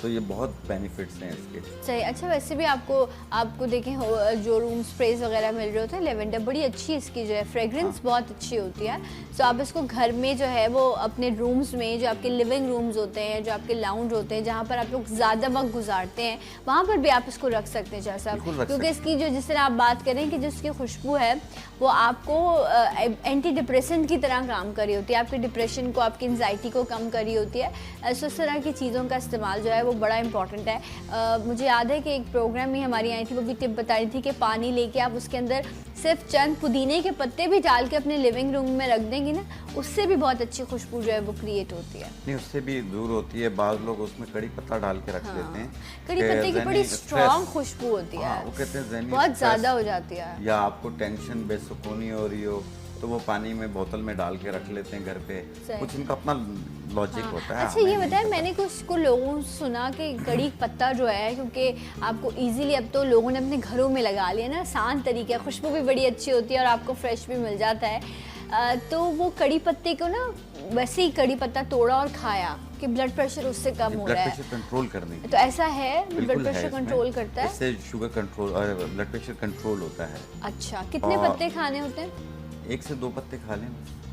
B: तो ये बहुत बेनिफिट्स हैं इसके।
A: सही। अच्छा, वैसे भी आपको देखें जो रूम स्प्रेज वगैरह मिल रहे होते हैं, लेवेंडर बड़ी अच्छी इसकी जो है फ्रेग्रेंस बहुत अच्छी होती है। सो आप इसको घर में जो है वो अपने रूम्स में, जो आपके लिविंग रूम्स होते हैं, जो आपके लाउंज होते हैं, जहाँ पर आप लोग ज़्यादा वक्त गुजारते हैं, वहाँ पर भी आप इसको रख सकते हैं चाचा
B: बिल्कुल
A: साहब।
B: रख
A: क्योंकि
B: सकते
A: इसकी जो जिस तरह आप बात करें कि जो इसकी खुशबू है वो आपको एंटी डिप्रेसेंट की तरह काम कर रही होती है, आपके डिप्रेशन को, आपकी एंजाइटी को कम कर रही होती है। सो इस तरह की चीज़ों का इस्तेमाल जो है वो बड़ा इंपॉर्टेंट है। मुझे याद है कि एक प्रोग्राम में हमारी आई थी, वो भी टिप बता रही थी कि पानी लेके आप उसके अंदर सिर्फ चंद पुदीने के पत्ते भी डाल के अपने लिविंग रूम में रख देंगे ना, उससे भी बहुत अच्छी खुशबू जो है वो क्रिएट होती है।
B: नहीं, उससे भी दूर होती है। बाज़ लोग उसमें कड़ी पत्ता डाल के रख देते हैं,
A: कड़ी
B: कि
A: पत्ते की बड़ी
B: ज़हनी
A: स्ट्रॉन्ग
B: स्ट्रेस,
A: खुशबू होती है।
B: हाँ, वो कहते हैं ज़हनी
A: बहुत
B: स्ट्रेस
A: ज़्यादा हो जाती है।
B: या आपको टेंशन बेसुकूनी हो रही हो तो वो पानी में बोतल में डाल के रख लेते हैं घर पे।
A: सही।
B: कुछ इनका अपना लॉजिक होता है।
A: अच्छा, ये
B: हमें नहीं
A: बताएं,
B: पता।
A: मैंने कुछ लोगों से सुना कि कड़ी पत्ता जो है, क्योंकि आपको इजीली अब तो लोगों ने अपने घरों में लगा लिया ना, आसान तरीका है, खुशबू भी बड़ी अच्छी होती है और आपको फ्रेश भी मिल जाता है। तो वो कड़ी पत्ते को ना वैसे ही कड़ी पत्ता तोड़ा और खाया कि ब्लड प्रेशर उससे कम हो
B: ब्लड
A: रहा
B: प्रेशर कंट्रोल करने
A: है।
B: की
A: तो ऐसा है, ब्लड
B: बिल्कुल है
A: प्रेशर
B: इसमें।
A: कंट्रोल करता है।
B: इससे शुगर कंट्रोल और ब्लड प्रेशर कंट्रोल होता है।
A: अच्छा, कितने
B: और-
A: पत्ते खाने होते हैं?
B: 1 से 2 पत्ते खा लें,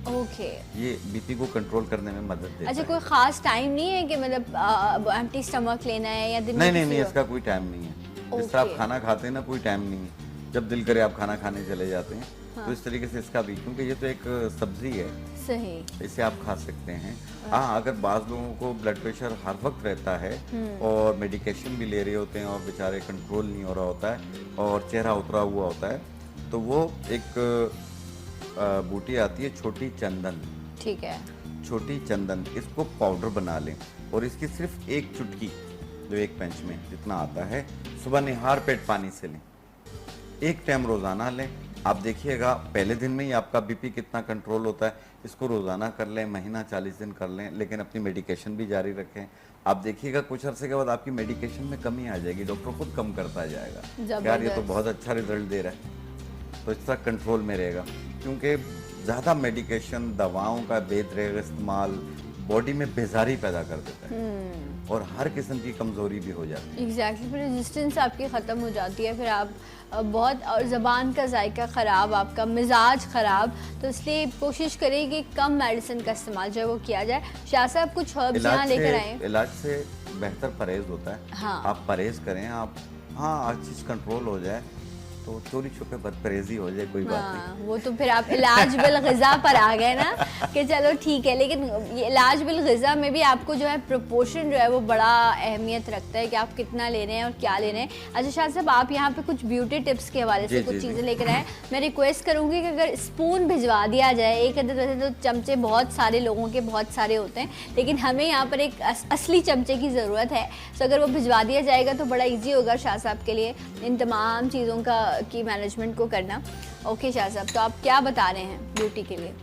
A: ओके।
B: ये बीपी को कंट्रोल करने में मदद देता
A: अच्छा,
B: है।
A: कोई खास टाइम नहीं है कि मतलब एम्प्टी स्टमक लेना है या दिन में
B: नहीं,
A: किसी
B: इसका कोई टाइम नहीं है। जिस तरह आप
A: ओके।
B: खाना खाते हैं ना, कोई टाइम नहीं है, जब दिल करे आप खाना खाने चले जाते हैं। तो इस तरीके से इसका भी, क्योंकि ये तो एक सब्जी है,
A: सही।
B: इसे आप खा सकते हैं। हाँ, अगर बाज़ लोगों को ब्लड प्रेशर हर वक्त रहता है और मेडिकेशन भी ले रहे होते हैं और बेचारे कंट्रोल नहीं हो रहा होता है और चेहरा उतरा हुआ होता है, तो वो एक बूटी आती है छोटी चंदन,
A: ठीक है।
B: छोटी चंदन, इसको पाउडर बना लें और इसकी सिर्फ 1 चुटकी, जो 1 पंच में जितना आता है, सुबह निहार पेट पानी से लें, 1 टाइम रोज़ाना लें। आप देखिएगा पहले दिन में ही आपका बीपी कितना कंट्रोल होता है। इसको रोज़ाना कर लें, महीना 40 दिन कर लें, लेकिन अपनी मेडिकेशन भी जारी रखें। आप देखिएगा कुछ अरसे के बाद आपकी मेडिकेशन में कमी आ जाएगी, डॉक्टर खुद कम करता जाएगा, यार ये तो बहुत अच्छा रिजल्ट दे रहा है, तो इस तरह कंट्रोल में रहेगा। क्योंकि ज़्यादा मेडिकेशन, दवाओं का बेदरेग इस्तेमाल बॉडी में बेजारी पैदा कर देता है और हर किस्म की कमज़ोरी भी हो जाती है।
A: एग्जैक्टली, फिर रेजिस्टेंस आपकी ख़त्म हो जाती है, फिर आप बहुत, और ज़बान का जायका ख़राब, आपका मिजाज ख़राब। तो इसलिए कोशिश करें कि कम मेडिसिन का इस्तेमाल जो है वो किया जाए। शाह साहब कुछ हर्ब्स यहाँ लेकर आए।
B: इलाज से बेहतर परहेज होता है।
A: हाँ।
B: आप परहेज करें, आप हाँ हर चीज़ कंट्रोल हो जाए तो चोरी छुपे बदपरहेजी हो जाए, कोई बात नहीं।
A: हाँ, वो तो फिर आप इलाज बिल ग़िज़ा पर आ गए ना कि चलो ठीक है, लेकिन ये इलाज बिल ग़िज़ा में भी आपको जो है प्रोपोर्शन जो है वो बड़ा अहमियत रखता है कि आप कितना ले रहे हैं और क्या ले रहे हैं। अच्छा शाह साहब, आप यहाँ पे कुछ ब्यूटी टिप्स के हवाले से कुछ चीज़ें लेकर आए। मैं रिक्वेस्ट करूँगी कि अगर स्पून भिजवा दिया जाए, एक अदद, वैसे तो चमचे बहुत सारे लोगों के बहुत सारे होते हैं, लेकिन हमें यहाँ पर एक असली चमचे की ज़रूरत है। तो अगर वो भिजवा दिया जाएगा तो बड़ा ईजी होगा शाह साहब के लिए इन तमाम चीज़ों की मैनेजमेंट को करना। ओके शाह साहब, तो आप क्या बता रहे हैं ब्यूटी के लिए?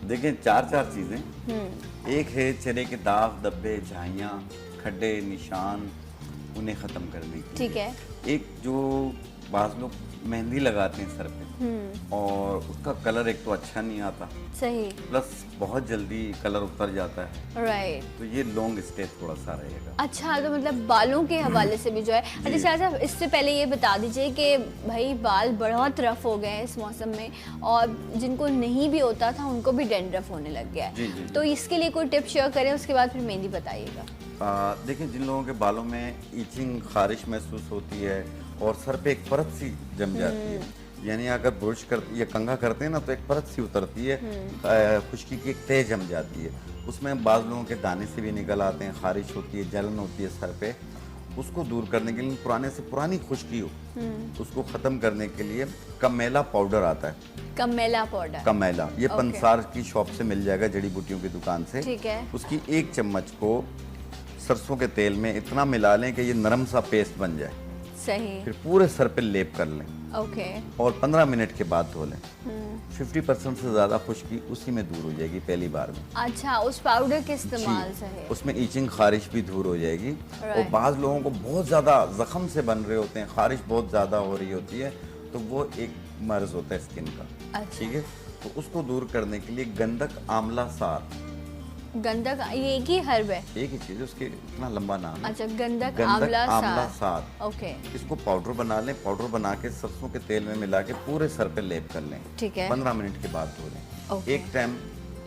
B: देखिए चार चीज़ें। एक है चेहरे के दाग, धब्बे, झाइयाँ, खड्डे, निशान, उन्हें ख़त्म करने की।
A: ठीक है।
B: एक जो बाज़ लोग मेहंदी लगाते हैं सर पे और उसका कलर एक तो अच्छा नहीं आता,
A: सही,
B: प्लस बहुत जल्दी कलर उतर जाता है,
A: राइट।
B: तो ये लॉन्ग स्टे थोड़ा सा रहेगा।
A: अच्छा, तो मतलब बालों के हवाले से भी जो है। अच्छा शाह साहब, इससे पहले ये बता दीजिए कि भाई बाल बहुत रफ हो गए हैं इस मौसम में, और जिनको नहीं भी होता था उनको भी डैंड्रफ होने लग गया है, तो इसके लिए कोई टिप शेयर करें, उसके बाद फिर मेहंदी बताइएगा।
B: देखिए जिन लोगों के बालों में ईचिंग, खारिश महसूस होती है और सर पे एक परत सी जम जाती है, यानी अगर ब्रश करते या कंघा करते हैं ना तो एक परत सी उतरती है, खुश्की की एक तह जम जाती है, उसमें बाज़ लोगों के दाने से भी निकल आते हैं, खारिश होती है, जलन होती है सर पे। उसको दूर करने के लिए, पुराने से पुरानी खुश्की हो उसको ख़त्म करने के लिए कमेला पाउडर आता है।
A: कमेला पाउडर,
B: कमेला, ये पंसार की शॉप से मिल जाएगा, जड़ी बूटियों की दुकान से।
A: ठीक है।
B: उसकी एक चम्मच को सरसों के तेल में इतना मिला लें कि ये नरम सा पेस्ट बन जाए।
A: सही।
B: फिर पूरे सर पे लेप कर लें।
A: ओके।
B: और 15 मिनट के बाद धो लें। 50% से ज़्यादा खुश्की उसी में दूर हो जाएगी पहली बार में।
A: अच्छा, उस पाउडर के इस्तेमाल से है।
B: उसमें ईचिंग, खारिश भी दूर हो जाएगी। और बाज़ लोगों को बहुत ज़्यादा जख्म से बन रहे होते हैं, खारिश बहुत ज़्यादा हो रही होती है, तो वो एक मर्ज होता है स्किन का।
A: अच्छा।
B: ठीक है, तो उसको दूर करने के लिए गंधक आंवला सार।
A: गंधक, ये एक ही हर्ब है?
B: एक ही चीज़, उसके इतना लंबा नाम है।
A: अच्छा, गंधक आंवला
B: सार।
A: ओके।
B: इसको पाउडर बना लें, पाउडर बना के सरसों के तेल में मिला के पूरे सर पे लेप कर लें।
A: ठीक है।
B: 15 मिनट के बाद धो लें। एक टाइम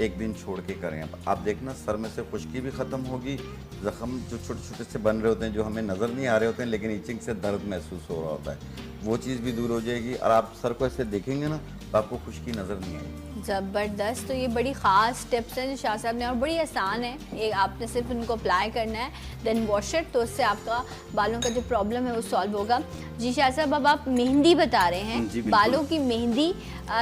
B: एक दिन छोड़ के करें। आप देखना सर में से खुश्की भी ख़त्म होगी, जख्म जो छोटे छोटे से बन रहे होते हैं जो हमें नज़र नहीं आ रहे होते हैं लेकिन ईचिंग से दर्द महसूस हो रहा होता है, वो चीज़ भी दूर हो जाएगी और आप सर को ऐसे देखेंगे ना तो आपको खुश्की नज़र नहीं आएगी।
A: ज़बरदस्त। तो ये बड़ी ख़ास टिप्स हैं जो शाह साहब ने, और बड़ी आसान है, ये आपने सिर्फ उनको अप्लाई करना है, देन वॉश इट, तो उससे आपका बालों का जो प्रॉब्लम है वो सॉल्व होगा। जी शाह साहब, अब आप मेहंदी बता रहे हैं, बालों की मेहंदी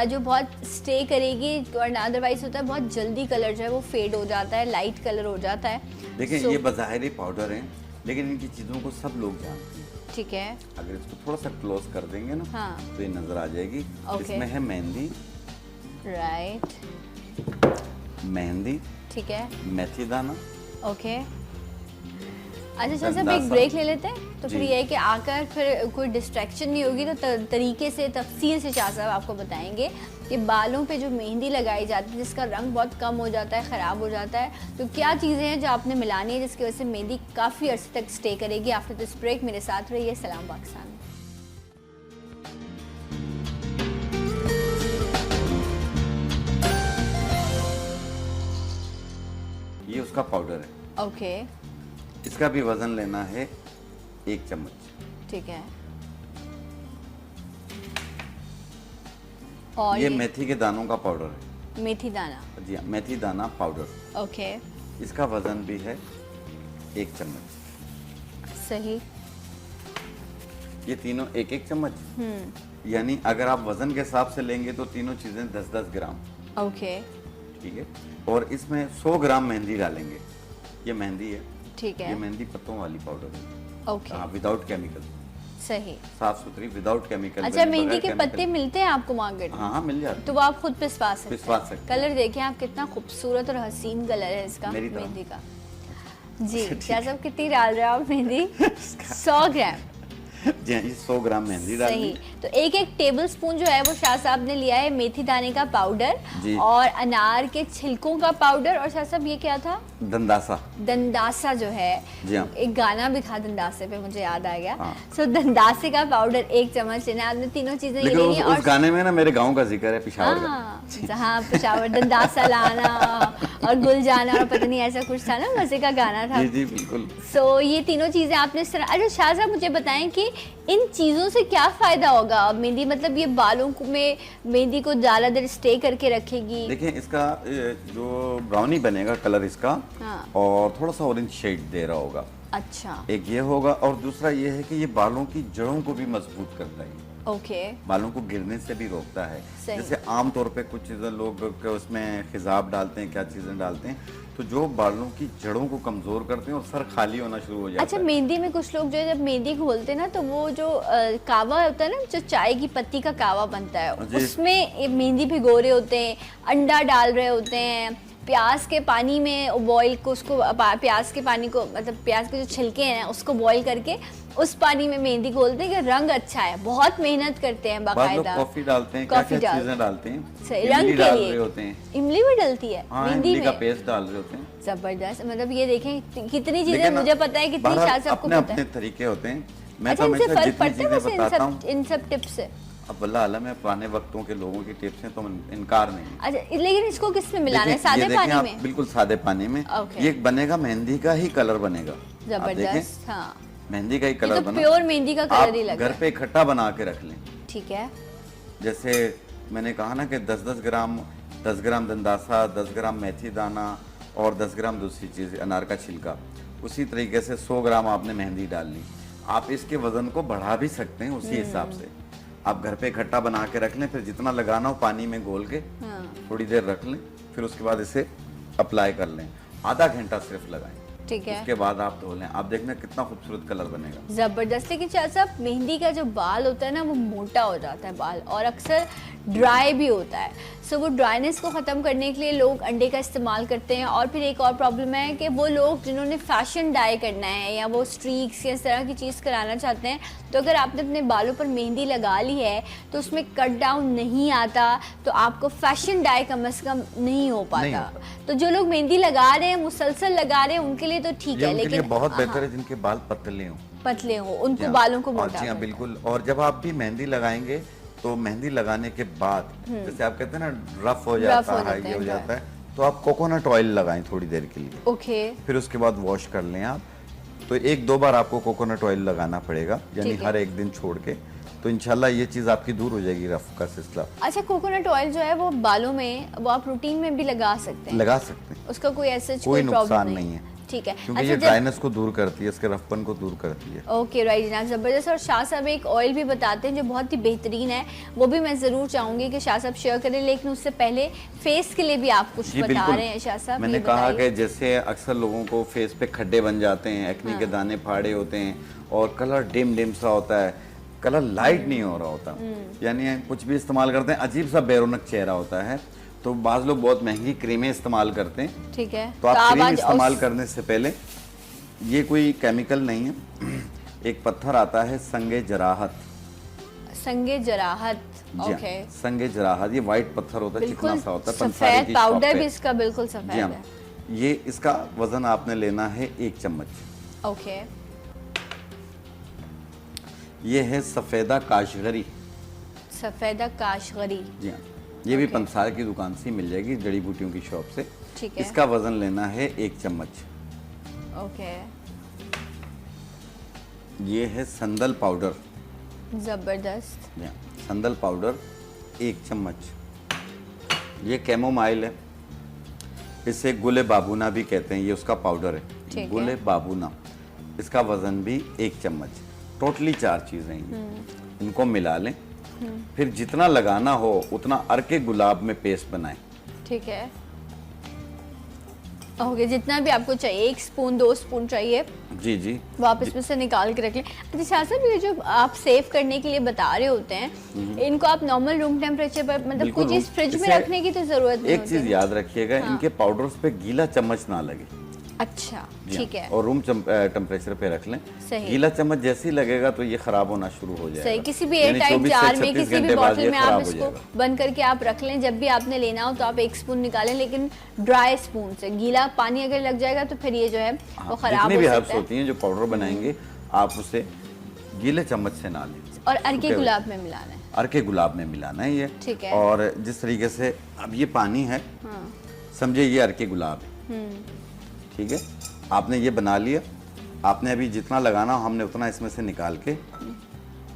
A: जो बहुत स्टे करेगी, वरना अदरवाइज होता है बहुत जल्दी कलर जो है वो फेड हो जाता है, लाइट कलर हो जाता है।
B: देखिए ये बज़ाहिर पाउडर हैं लेकिन इनकी चीज़ों को सब लोग जानते हैं।
A: ठीक है।
B: अगर इसको थोड़ा सा क्लोज कर देंगे ना,
A: हाँ।
B: तो ये नज़र आ जाएगी। इसमें है मेहंदी,
A: राइट,
B: मेहंदी,
A: ठीक है,
B: मेथी दाना।
A: ओके। अच्छा शाह साहब, एक ब्रेक ले लेते हैं, तो फिर ये है कि आकर फिर कोई डिस्ट्रैक्शन नहीं होगी, तो तरीके से तफसील से शाह साहब आपको बताएंगे कि बालों पे जो मेहंदी लगाई जाती है जिसका रंग बहुत कम हो जाता है, ख़राब हो जाता है, तो क्या चीज़ें हैं जो आपने मिलानी है जिसकी वजह से मेहंदी काफ़ी अर्से तक स्टे करेगी। आफ्टर दिस ब्रेक मेरे साथ रहिए। सलाम पाकिस्तान।
B: ये उसका पाउडर है।
A: ओके।
B: इसका भी वजन लेना है 1 चम्मच।
A: ठीक है। और
B: ये मेथी के दानों का पाउडर है।
A: मेथी दाना?
B: जी हाँ, मेथी दाना पाउडर।
A: ओके।
B: इसका वजन भी है 1 चम्मच।
A: सही।
B: ये तीनों 1-1 चम्मच। यानी अगर आप वजन के हिसाब से लेंगे तो तीनों चीज़ें 10-10 ग्राम।
A: ओके।
B: ठीक है। और इसमें 100 ग्राम मेहंदी डालेंगे। ये मेहंदी है।
A: ठीक है।
B: ये मेहंदी पत्तों वाली पाउडर है।
A: ओके।
B: हाँ, विदाउट केमिकल।
A: सही।
B: साफ सुथरी, विदाउट केमिकल।
A: अच्छा, मेहंदी के पत्ते मिलते हैं आपको मार्केट में?
B: हाँ, मिल जाते।
A: तो वो आप खुद पिसवा सकते
B: हैं।
A: कलर देखें आप, कितना खूबसूरत और हसीन कलर है इसका मेहंदी का। जी शाह साहब, कितनी डाल रहे हो आप मेहंदी? 100 ग्राम।
B: जी हाँ, ये 100 ग्राम मेहंदी डालनी
A: सही।
B: है।
A: तो एक एक टेबल स्पून जो है वो शाह साहब ने लिया है मेथी दाने का पाउडर
B: जी।
A: और अनार के छिलकों का पाउडर, और शाह साहब ये क्या था?
B: दंदासा।
A: दंदासा जो है,
B: जी हाँ।
A: एक गाना भी था दंदासे पे, मुझे याद आ गया।
B: हाँ।
A: सो दंदासे का पाउडर 1 चम्मच लेना है। आपने तीनों चीजें ये
B: लेकिन
A: लेनी है।
B: उस गाने में ना मेरे गांव का जिक्र है, पिशावर का।
A: हाँ, जहाँ पिशावर दंदासा लाना और गुल जाना और पता नहीं ऐसा कुछ था ना, मजे का गाना था।
B: जी जी बिल्कुल।
A: सो ये तीनों चीजें आपने इस तरह। अच्छा शाह साहब मुझे बताएं कि इन चीजों से क्या फायदा होगा? मेहंदी मतलब ये बालों में मेहंदी को ज्यादा देर स्टे करके रखेगी?
B: देखिए इसका जो ब्राउनी बनेगा कलर इसका,
A: हाँ।
B: और थोड़ा सा ऑरेंज शेड दे रहा होगा।
A: अच्छा,
B: एक ये होगा, और दूसरा ये है कि ये बालों की जड़ों को भी मजबूत करता है,
A: ओके।
B: बालों को गिरने से भी रोकता है।
A: सही।
B: जैसे आमतौर पे कुछ चीज़ें लोग उसमें खिजाब डालते हैं, क्या चीज़ें डालते हैं, तो जो बालों की जड़ों को कमज़ोर करते हैं और सर खाली होना शुरू हो जाता
A: अच्छा,
B: है।
A: मेहंदी में कुछ लोग जो है जब मेहंदी घोलते हैं ना, तो वो जो कावा होता है ना, जो चाय की पत्ती का कावा बनता है,
B: जी।
A: उसमें ये मेहंदी भिगो रहे होते हैं, अंडा डाल रहे होते हैं, प्याज के पानी में बॉईल को, उसको प्याज के पानी को, मतलब प्याज के जो छिलके हैं उसको बॉईल करके उस पानी में मेहंदी घोलते हैं कि रंग अच्छा है। बहुत मेहनत करते हैं
B: बाद लोग
A: बाकायदा।
B: कॉफी डालते हैं, क्या
A: कॉफी
B: क्या
A: डाल-
B: चीज़ें डालते हैं,
A: सही,
B: इमली
A: रंग के
B: डाल
A: लिए।
B: रहे होते हैं।
A: इमली भी डलती है
B: हाँ,
A: मेहंदी
B: इमली का
A: में?
B: पेस्ट डाल रहे होते हैं।
A: जबरदस्त। मतलब ये देखें कितनी चीजें
B: लेकिन
A: मुझे पता है, कितनी
B: बहरहाल
A: शाह साहब को
B: अपने
A: पता है।
B: अपने तरीके होते हैं। मैं
A: अच्छा,
B: तो
A: इनसे
B: हमेशा
A: फर्क
B: जितनी
A: पड़ता है
B: चीज़ें
A: वैसे
B: बताता हूँ,
A: इन सब टिप्स से?
B: अब वल्लाह आलम है, पुराने वक्तों के लोगों की टिप्स हैं तो इनकार नहीं है।
A: अच्छा, लेकिन इसको किसमें मिलाना है?
B: देखिए, ये
A: सादे
B: देखें
A: पानी
B: आप,
A: में?
B: बिल्कुल सादे पानी में।
A: ओके।
B: ये बनेगा मेहंदी का ही कलर बनेगा। आप देखें,
A: जबरदस्त। हाँ,
B: मेहंदी का ही
A: ये
B: कलर
A: तो
B: बना।
A: प्योर मेहंदी का
B: आप
A: कलर ही लग
B: घर
A: रहा है।
B: पे इकट्ठा बना के रख लें।
A: ठीक है।
B: जैसे मैंने कहा ना कि 10 ग्राम दंदासा, 10 ग्राम मेथी दाना और 10 ग्राम दूसरी चीज़ अनार का छिलका, उसी तरीके से 100 ग्राम आपने मेहंदी डाल ली। आप इसके वजन को बढ़ा भी सकते हैं उसी हिसाब से। आप घर पे इकट्ठा बना के रख लें, फिर जितना लगाना हो पानी में घोल के
A: हाँ।
B: थोड़ी देर रख लें, फिर उसके बाद इसे अप्लाई कर लें। आधा घंटा सिर्फ लगाएं,
A: ठीक है।
B: उसके बाद आप धो लें। आप देखना कितना खूबसूरत कलर बनेगा।
A: जबरदस्त। लेकिन शाह साहब मेहंदी का जो बाल होता है ना, वो मोटा हो जाता है बाल, और अक्सर ड्राई भी होता है। सो वो ड्राइनेस को ख़त्म करने के लिए लोग अंडे का इस्तेमाल करते हैं। और फिर एक और प्रॉब्लम है कि वो लोग जिन्होंने फैशन डाई करना है या वो स्ट्रीक्स या इस तरह की चीज़ कराना चाहते हैं, तो अगर आपने अपने बालों पर मेहंदी लगा ली है तो उसमें कट डाउन नहीं आता, तो आपको फैशन डाई कम से कम नहीं हो
B: नहीं
A: पाता।
B: होता।
A: तो जो लोग मेहंदी लगा रहे हैं, मुसलसल लगा रहे हैं, उनके लिए तो ठीक
B: ये
A: है,
B: उनके लिए
A: लेकिन
B: बहुत बेहतर है जिनके बाल पतले हों,
A: पतले हो,
B: जी
A: उनको
B: हाँ।
A: बालों को
B: और
A: मोटा
B: जी हाँ
A: करता है।
B: बिल्कुल। और जब आप भी मेहंदी लगाएंगे तो मेहंदी लगाने के बाद जैसे आप कहते हैं ना रफ हो जाता
A: हो
B: है,
A: जाता
B: ये
A: है,
B: हो जाता है, तो आप कोकोनट ऑयल लगाएं थोड़ी देर के लिए,
A: ओके।
B: फिर उसके बाद वॉश कर लें आप। तो 1-2 बार आपको कोकोनट ऑयल लगाना पड़ेगा, यानी
A: ठीक है।
B: हर एक दिन छोड़ के, तो इंशाल्लाह ये चीज़ आपकी दूर हो जाएगी रफ का सिलसिला।
A: अच्छा, कोकोनट ऑयल जो है वो बालों में, वो आप रूटीन में भी लगा सकते हैं?
B: लगा सकते हैं,
A: उसका कोई ऐसा
B: कोई
A: प्रॉब्लम
B: नुकसान नहीं है,
A: ठीक है।
B: क्योंकि
A: अच्छा,
B: ये
A: जब
B: ड्राइनेस को दूर करती है, इसके रफपन को दूर करती है।
A: ओके, राइट जनाब, ज़बरदस्त। और शाह साहब एक ऑयल भी बताते हैं जो बहुत ही बेहतरीन है, वो भी मैं ज़रूर चाहूँगी कि शाह साहब शेयर करें, लेकिन उससे पहले फेस के लिए भी आप कुछ
B: जी
A: बता
B: बिल्कुल।
A: रहे हैं शाह साहब,
B: मैंने
A: ये
B: कहा
A: बताइए।
B: कि जैसे अक्सर लोगों को फेस पे खड्डे बन जाते हैं, एक्ने के दाने फाड़े होते हैं और कलर डिम सा होता है, कलर लाइट नहीं हो रहा होता, यानी कुछ भी इस्तेमाल करते हैं अजीब सा बेरौनक चेहरा होता है, तो बाज़ लोग बहुत महंगी क्रीमें इस्तेमाल करते हैं।
A: ठीक है,
B: तो आप क्रीम
A: आज
B: इस्तेमाल करने से पहले, ये कोई केमिकल नहीं है, एक पत्थर आता है संगे जराहत।
A: संगे जराहत,
B: जी
A: ओके।
B: हाँ, संगे जराहत, ये वाइट पत्थर होता है, चिकना
A: बिल्कुल
B: सा होता है, पंसारी
A: सफ़ेद
B: की शॉप
A: पाउडर
B: पे।
A: भी इसका बिल्कुल
B: जी
A: सफ़ेद
B: हाँ,
A: है।
B: ये इसका वजन आपने लेना है 1 चम्मच।
A: ओके।
B: ये है सफ़ेदा काशगरी।
A: सफ़ेदा काशगरी,
B: जी हाँ, ये भी
A: ओके।
B: पंसार की दुकान से मिल जाएगी, जड़ी बूटियों की शॉप से।
A: ठीक है।
B: इसका वजन लेना है 1 चम्मच।
A: ओके।
B: ये है संदल पाउडर।
A: ज़बरदस्त।
B: जी हाँ, संदल पाउडर 1 चम्मच। ये कैमोमाइल है, इसे गुले बाबूना भी कहते हैं, ये उसका पाउडर
A: ठीक
B: है,
A: है।
B: गुले बाबूना। इसका वजन भी 1 चम्मच। टोटली 4 चीज़ें हैं, इनको मिला लें, फिर जितना लगाना हो उतना अर्के गुलाब में पेस्ट बनाएं।
A: ठीक है, ओके। जितना भी आपको चाहिए, 1 स्पून 2 स्पून चाहिए,
B: जी जी।
A: वो आप इसमें से निकाल के रख लें। अच्छा शाह साहब, ये जो आप सेव करने के लिए बता रहे होते हैं, इनको आप नॉर्मल रूम टेम्परेचर पर, मतलब
B: बिल्कुल
A: कोई चीज़ फ्रिज में
B: इसे-
A: रखने की तो ज़रूरत नहीं
B: एक चीज़
A: होती?
B: याद रखिएगा, इनके पाउडर्स पे गीला चम्मच ना लगे।
A: अच्छा,
B: जी
A: ठीक
B: हाँ।
A: है।
B: और रूम टेम्परेचर पे रख लें।
A: सही।
B: गीला चम्मच जैसे ही लगेगा तो ये खराब होना शुरू हो जाएगा।
A: सही, किसी भी
B: यानी
A: एयर टाइट
B: 24 से
A: जार में,
B: 36
A: किसी भी
B: घंटे बाद
A: बॉटल
B: ये
A: में आप
B: खराब हो
A: इसको
B: जाएगा।
A: बंद करके आप रख लें। जब भी आपने लेना हो तो आप 1 स्पून निकालें, लेकिन ड्राई स्पून से। गीला पानी अगर लग जाएगा तो फिर ये जो है वो खराब
B: जितनी
A: हो
B: भी
A: सकता
B: हर्ब्स
A: है।
B: होती हैं जो पाउडर बनाएंगे, आप उसे गीले चम्मच से ना लें
A: और अर्के
B: सूखे हुए।
A: गुलाब में मिलाना है।
B: अर्के गुलाब में मिलाना है ये।
A: ठीक है।
B: और जिस तरीके से अब ये पानी है, समझे ये अर्के गुलाब है, ठीक है। आपने ये बना लिया, आपने अभी जितना लगाना हो हमने उतना इसमें से निकाल के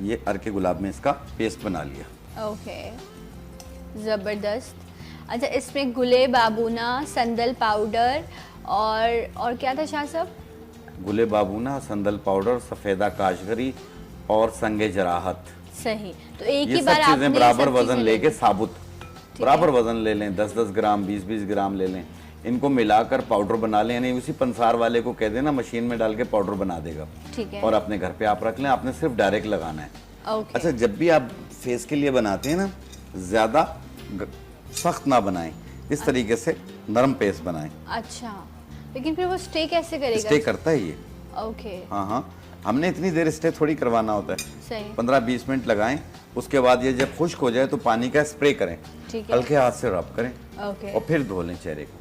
B: ये अर्के गुलाब में इसका पेस्ट बना लिया।
A: ओके, ज़बरदस्त। अच्छा, इसमें गुले बाबूना, संदल पाउडर और क्या था शाह साहब?
B: गुले बाबूना, संदल पाउडर, सफ़ेदा काशगरी और संगे जराहत।
A: सही। तो एक
B: ये
A: ही
B: सब
A: बार आपने
B: चीज़ें बराबर
A: सब
B: वजन
A: चीज़ें
B: लेके
A: लेनी।
B: साबुत बराबर वजन ले लें, 10-10 ग्राम, 20-20 ग्राम ले लें। इनको मिलाकर पाउडर बना लें, यानी उसी पंसार वाले को कह देना मशीन में डाल के पाउडर बना देगा।
A: ठीक है।
B: और अपने घर पे आप रख लें, आपने सिर्फ डायरेक्ट लगाना है।
A: ओके।
B: अच्छा, जब भी आप फेस के लिए बनाते हैं ना, ज़्यादा सख्त ना बनाएं, इस तरीके से नरम पेस्ट बनाएं।
A: अच्छा, लेकिन फिर वो स्टे कैसे करेगा?
B: स्टे करता है ये।
A: ओके,
B: हाँ हाँ, हमने इतनी देर स्टे थोड़ी करवाना होता है।
A: सही।
B: 15-20 मिनट लगाएं, उसके बाद ये जब खुश्क हो जाए तो पानी का स्प्रे करें,
A: ठीक है।
B: हल्के हाथ से रब करें
A: ओके,
B: और फिर धो लें चेहरे को।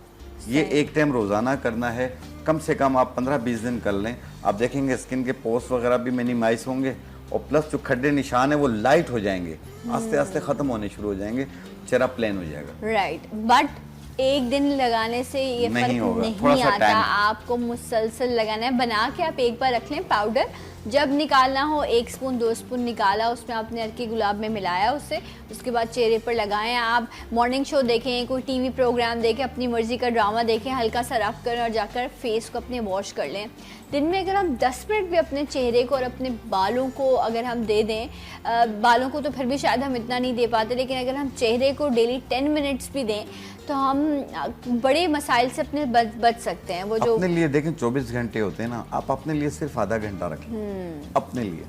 B: ये एक टाइम रोजाना करना है, कम से कम आप 15-20 दिन कर लें। आप देखेंगे स्किन के पोर्स वगैरह भी मिनिमाइज होंगे और प्लस जो खड्डे निशान है वो लाइट हो जाएंगे, आस्ते आस्ते खत्म होने शुरू हो जाएंगे, चेहरा प्लेन हो जाएगा।
A: राइट। बट एक दिन लगाने से ये
B: नहीं
A: फर्क
B: होगा, थोड़ा
A: नहीं
B: सा
A: आता।
B: time।
A: आपको मुसलसल लगाना है। बना के आप एक बार रख लें पाउडर, जब निकालना हो 1 स्पून 2 स्पून निकाला, उसमें आपने अर्के गुलाब में मिलाया उसे, उसके बाद चेहरे पर लगाएं। आप मॉर्निंग शो देखें, कोई टीवी प्रोग्राम देखें, अपनी मर्जी का ड्रामा देखें, हल्का सा रफ करें और जाकर फेस को अपने वॉश कर लें। दिन में अगर हम 10 मिनट भी अपने चेहरे को और अपने बालों को अगर हम दे दें, बालों को तो फिर भी शायद हम इतना नहीं दे पाते, लेकिन अगर हम चेहरे को डेली 10 मिनट्स भी दें तो हम बड़े मसाइल से अपने बच सकते हैं। वो जो
B: अपने लिए देखें 24 घंटे होते हैं ना, आप अपने लिए सिर्फ आधा घंटा रखें अपने लिए।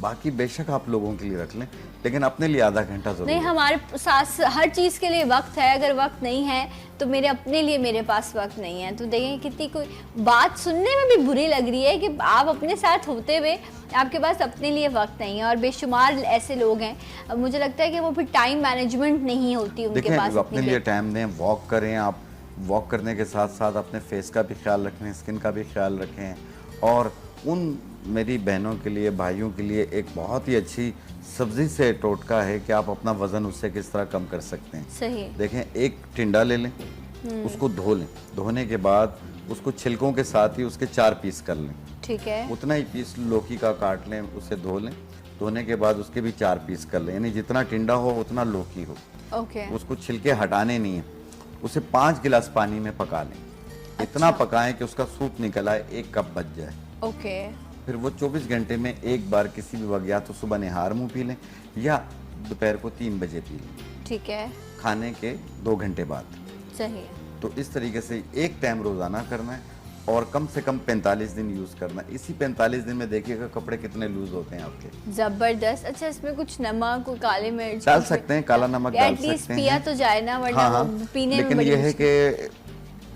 B: बाकी बेशक आप लोगों के लिए रख लें, लेकिन अपने लिए आधा घंटा जरूर।
A: नहीं, हमारे साथ हर चीज़ के लिए वक्त है। अगर वक्त नहीं है तो मेरे अपने लिए मेरे पास वक्त नहीं है। तो देखें कितनी कोई बात सुनने में भी बुरी लग रही है कि आप अपने साथ होते हुए आपके पास अपने लिए वक्त नहीं है। और बेशुमार ऐसे लोग हैं, अब मुझे लगता है कि वो फिर टाइम मैनेजमेंट नहीं होती उनके पास।
B: अपने लिए टाइम दें, वॉक करें। आप वॉक करने के साथ साथ अपने फेस का भी ख्याल रखें, स्किन का भी ख्याल रखें। और उन मेरी बहनों के लिए, भाइयों के लिए एक बहुत ही अच्छी सब्जी से टोटका है कि आप अपना वजन उससे किस तरह कम कर सकते हैं।
A: सही।
B: देखें, एक टिंडा ले लें, उसको धो लें, धोने के बाद उसको छिलकों के साथ ही उसके 4 पीस कर लें।
A: ठीक है।
B: उतना ही पीस लौकी का काट लें, उसे धो लें, धोने के बाद उसके भी 4 पीस कर लें, यानी जितना टिंडा हो उतना लौकी हो।
A: ओके।
B: उसको छिलके हटाने नहीं है, उसे 5 गिलास पानी में पका लें। इतना पकाएं कि उसका सूप निकल आए, 1 कप बच जाए।
A: ओके।
B: फिर वो 24 घंटे में एक बार किसी भी वक्त, या तो सुबह निहार मुँह पी लें या दोपहर को 3 बजे पी लें,
A: ठीक है।
B: खाने के 2 घंटे बाद।
A: सही।
B: तो इस तरीके से एक टाइम रोजाना करना है और कम से कम 45 दिन यूज करना है। इसी 45 दिन में देखिएगा कपड़े कितने लूज होते हैं आपके।
A: जबरदस्त। अच्छा, इसमें कुछ नमक, कोई काली मिर्च
B: डाल सकते हैं, काला नमक डाल
A: एटलीस्ट
B: सकते हैं।
A: पिया तो जाए ना, वरना
B: हाँ,
A: वो पीने में
B: लेकिन
A: बड़ी
B: ये है
A: मुश्किल।
B: कि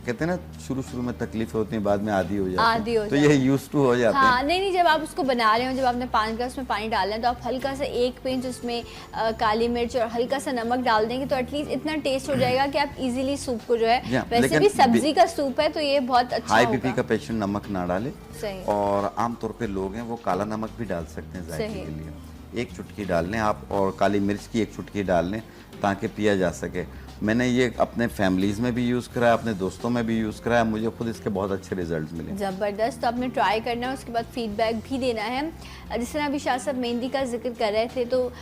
B: कहते हैं ना, शुरू में तकलीफ होती है, बाद में आदी हो जाती
A: आदी हो
B: है, तो ये यूज टू हो जाते हैं।
A: हाँ, नहीं, जब आप उसको बना रहे हो, जब आपने 5 ग्लास में पानी डालना है तो आप हल्का सा 1 पिंच उसमें काली मिर्च और हल्का सा नमक डाल देंगे तो एटलीस्ट इतना टेस्ट हो जाएगा कि आप इजीली सूप को जो है, वैसे
B: लेकिन
A: भी सब्जी का सूप है तो ये बहुत अच्छा
B: हाई
A: होगा।
B: बीपी का पेशेंट नमक ना डाले।
A: सही।
B: और आमतौर पे लोग हैं वो काला नमक भी डाल सकते हैं जायके
A: सही।
B: के लिए। 1 चुटकी डाल लें आप, और काली मिर्च की 1 चुटकी डाल लें ताकि पिया जा सके। मैंने ये अपने फैमिलीज़ में भी यूज़ कराया, अपने दोस्तों में भी यूज़ कराया, मुझे खुद इसके बहुत अच्छे रिजल्ट्स मिले।
A: ज़बरदस्त। तो आपने ट्राई करना है, उसके बाद फीडबैक भी देना है। जिस तरह अभी शाह साहब मेहंदी का जिक्र कर रहे थे, तो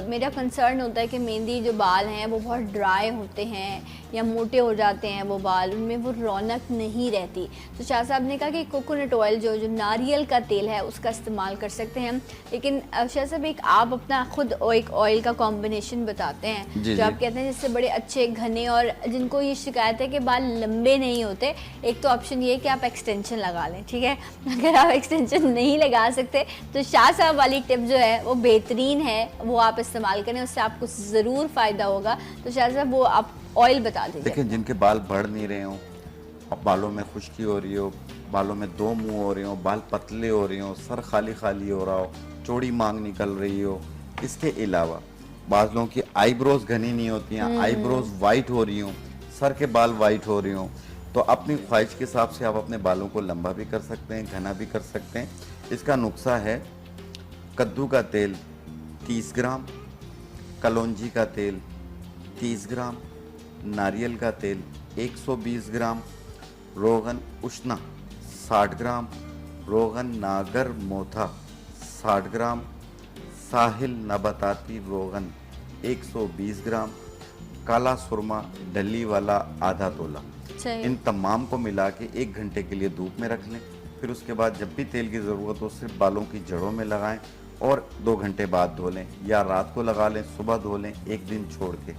A: मेरा कंसर्न होता है कि मेहंदी जो बाल हैं वो बहुत ड्राई होते हैं या मोटे हो जाते हैं वो बाल, उनमें वो रौनक नहीं रहती। तो शाह साहब ने कहा कि कोकोनट ऑयल जो नारियल का तेल है उसका इस्तेमाल कर सकते हैं। लेकिन शाह साहब एक आप अपना खुद एक ऑयल का कॉम्बिनेशन बताते हैं जो आप कहते हैं जिससे बड़े अच्छे घने, और जिनको ये शिकायत है कि बाल लंबे नहीं होते, एक तो ऑप्शन ये है कि आप एक्सटेंशन लगा लें। ठीक है, अगर आप एक्सटेंशन नहीं लगा सकते तो शाह साहब वाली टिप जो है वो बेहतरीन है, वो आप इस्तेमाल करें, उससे आपको ज़रूर फ़ायदा होगा। तो शाह साहब वो आप ऑयल बता दीजिए।
B: देखिए, जिनके बाल बढ़ नहीं रहे हों बालों में खुश्की हो रही हो, बालों में दो मुंह हो रहे हो, बाल पतले हो रहे हो, सर खाली खाली हो रहा हो, चौड़ी मांग निकल रही हो। इसके अलावा बाज़ लोगों की आईब्रोज घनी नहीं होती हैं, आईब्रोज वाइट हो रही हो, सर के बाल वाइट हो रही हो, तो अपनी ख्वाहिश के हिसाब से आप अपने बालों को लंबा भी कर सकते हैं, घना भी कर सकते हैं। इसका नुस्खा है कद्दू का तेल 30 ग्राम, कलौंजी का तेल 30 ग्राम, नारियल का तेल 120 ग्राम, रोगन उष्णा 60 ग्राम, रोगन नागर मोथा 60 ग्राम, साहिल नबाताती रोगन 120 ग्राम, काला सुरमा डली वाला आधा तोला।
A: सही।
B: इन तमाम को मिला के 1 घंटे के लिए धूप में रख लें। फिर उसके बाद जब भी तेल की ज़रूरत हो सिर्फ बालों की जड़ों में लगाएं और 2 घंटे बाद धो लें, या रात को लगा लें, सुबह धो लें, 1 दिन छोड़ के।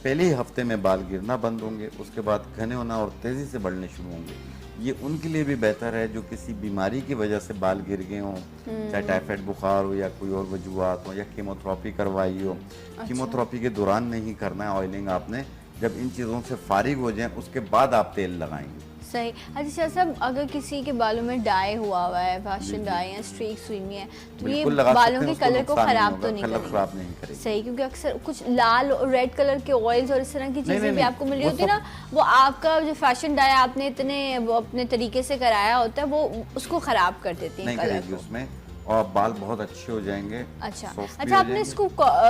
B: पहले ही हफ्ते में बाल गिरना बंद होंगे, उसके बाद घने होना और तेज़ी से बढ़ने शुरू होंगे। ये उनके लिए भी बेहतर है जो किसी बीमारी की वजह से बाल गिर गए हों, चाहे टाइफाइड बुखार हो या कोई और वजूहत हो, या कीमोथेरेपी करवाई हो। कीमोथेरेपी के दौरान नहीं करना है ऑयलिंग आपने, जब इन चीज़ों से फारिग हो जाएं उसके बाद आप तेल लगाएंगे।
A: सही। अच्छा साहब, अगर किसी के बालों में डाई हुआ हुआ है, फैशन डाई या स्ट्रीक्स हुई हुई है, तो ये
B: बिल्कुल लगा
A: बालों
B: सकते
A: के
B: हैं, उसको
A: कलर को
B: नुकसान नहीं
A: खराब
B: होगा,
A: तो नहीं
B: कलर
A: करेगी?
B: खराब नहीं करेगी।
A: सही, क्योंकि अक्सर कुछ लाल और रेड कलर के ऑयल्स और इस तरह की चीजें भी
B: नहीं,
A: आपको मिल रही
B: वो
A: होती है ना, वो आपका जो फैशन डाई आपने इतने वो अपने तरीके से कराया होता है, वो उसको खराब कर देती है
B: नहीं
A: कलर
B: करेगी
A: को।
B: उसमें, और बाल बहुत अच्छे हो जाएंगे।
A: अच्छा
B: soft भी
A: अच्छा,
B: हो
A: आपने
B: जाएंगे।
A: इसको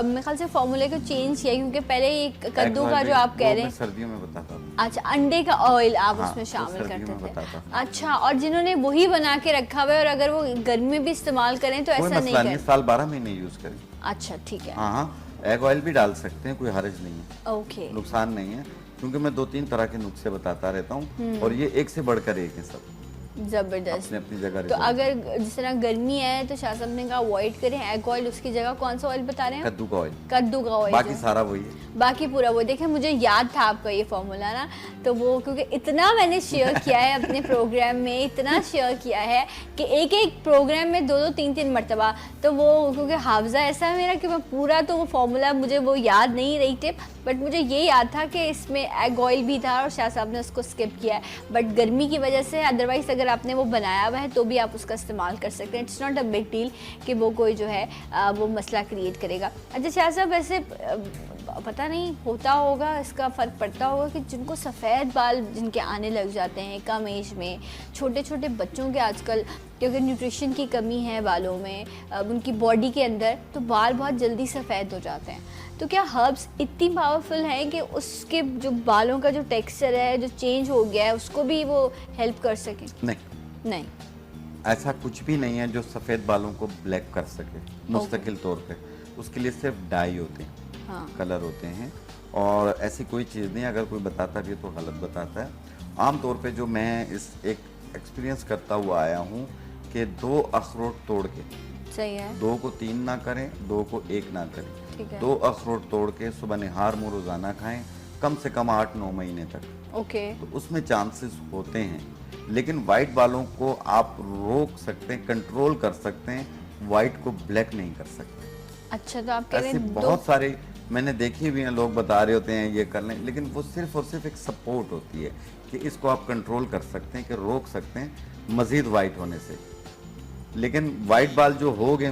A: मेरे ख्याल से फॉर्मूले को चेंज किया, क्योंकि पहले ये कद्दू का जो आप कह रहे हैं,
B: सर्दियों में बताता था।
A: अच्छा, अंडे का ऑयल आप
B: हाँ,
A: उसमें
B: वो
A: शामिल
B: सर्दियों
A: करते
B: में
A: थे।
B: बताता था।
A: अच्छा, और जिन्होंने वही बना के रखा हुआ है और अगर वो गर्मी में भी इस्तेमाल करें तो
B: कोई
A: ऐसा नहीं
B: मसला नहीं,
A: कर।
B: साल 12 महीने यूज करें।
A: अच्छा ठीक है।
B: हाँ हाँ, एग ऑयल भी डाल सकते हैं, कोई हर्ज नहीं है,
A: ओके।
B: नुकसान नहीं है, क्योंकि मैं 2-3 तरह के नुस्खे बताता रहता हूँ और ये एक से बढ़कर एक है सब,
A: जबरदस्त।
B: अपने अपनी जगह।
A: तो अगर जिस तरह गर्मी है तो शाह साहब ने कहा अवॉइड करें एग ऑयल, उसकी जगह कौन सा ऑयल बता रहे हैं?
B: कद्दू का ऑयल,
A: कद्दू का ऑयल।
B: बाकी सारा वही है।
A: बाकी पूरा वो। देखें, मुझे याद था आपका ये फॉर्मूला ना, तो वो क्योंकि इतना मैंने शेयर किया है अपने प्रोग्राम में, इतना शेयर किया है कि एक एक प्रोग्राम में 2-2, 3-3 मरतबा, तो वो क्योंकि हाफजा ऐसा है मेरा कि मैं पूरा तो वो फॉर्मूला मुझे वो याद नहीं रही टिप, बट मुझे ये याद था कि इसमें एग ऑयल भी था और शाह साहब ने उसको स्किप किया है, बट गर्मी की वजह से, अदरवाइज़ अगर आपने वो बनाया हुआ है तो भी आप उसका इस्तेमाल कर सकते हैं। It's not a big deal कि वो कोई जो है वो मसला क्रिएट करेगा। अच्छा शाह साहब, वैसे पता नहीं होता होगा, इसका फ़र्क पड़ता होगा कि जिनको सफ़ेद बाल जिनके आने लग जाते हैं कम एज में, छोटे छोटे बच्चों के आजकल, क्योंकि न्यूट्रिशन की कमी है बालों में, उनकी बॉडी के अंदर, तो बाल बहुत जल्दी सफ़ेद हो जाते हैं। तो क्या हर्ब्स इतनी पावरफुल हैं कि उसके जो बालों का जो टेक्सचर है जो चेंज हो गया है उसको भी वो हेल्प कर सकें? नहीं,
B: ऐसा कुछ भी नहीं है जो सफ़ेद बालों को ब्लैक कर सके मुस्तकिल तौर पे। उसके लिए सिर्फ डाई होते हैं,
A: हाँ।
B: कलर होते हैं, और ऐसी कोई चीज़ नहीं। अगर कोई बताता भी है तो गलत बताता है। आम तौर पे जो मैं इस एक एक्सपीरियंस करता हुआ आया हूँ कि 2 अखरोट तोड़ के,
A: सही है,
B: 2 को 3 ना करें, 2 को 1 ना करें,
A: ठीक है,
B: 2 अखरोट तोड़ के सुबह निहार मुँह रोज़ाना खाएं, कम से कम 8-9 महीने तक,
A: ओके।
B: तो उसमें चांसेस होते हैं। लेकिन वाइट बालों को आप रोक सकते हैं, कंट्रोल कर सकते हैं, वाइट को ब्लैक नहीं कर सकते।
A: अच्छा, तो आप कह रहे
B: ऐसे
A: हैं
B: बहुत सारे मैंने देखे भी हैं, लोग बता रहे होते हैं ये कर लें, लेकिन वो सिर्फ और सिर्फ एक सपोर्ट होती है कि इसको आप कंट्रोल कर सकते हैं, कि रोक सकते हैं मज़ीद वाइट होने से। लेकिन वाइट बाल जो हो गए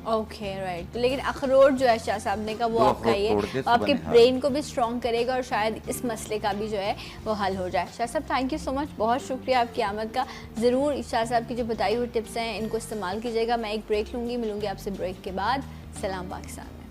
A: ओके राइट। लेकिन अखरोट जो है शाह साहब ने कहा वो
B: दो
A: आप
B: अखरोट
A: खाइए,
B: तोड़ के
A: आपके
B: सुबह
A: ब्रेन को भी स्ट्रॉन्ग करेगा और शायद इस मसले का भी जो है वो हल हो जाए। शाह साहब थैंक यू सो मच, बहुत शुक्रिया आपकी आमद का। ज़रूर शाह साहब की जो बताई हुई टिप्स हैं इनको इस्तेमाल कीजिएगा। मैं एक ब्रेक लूँगी, मिलूँगी आपसे ब्रेक के बाद। सलाम पाकिस्तान।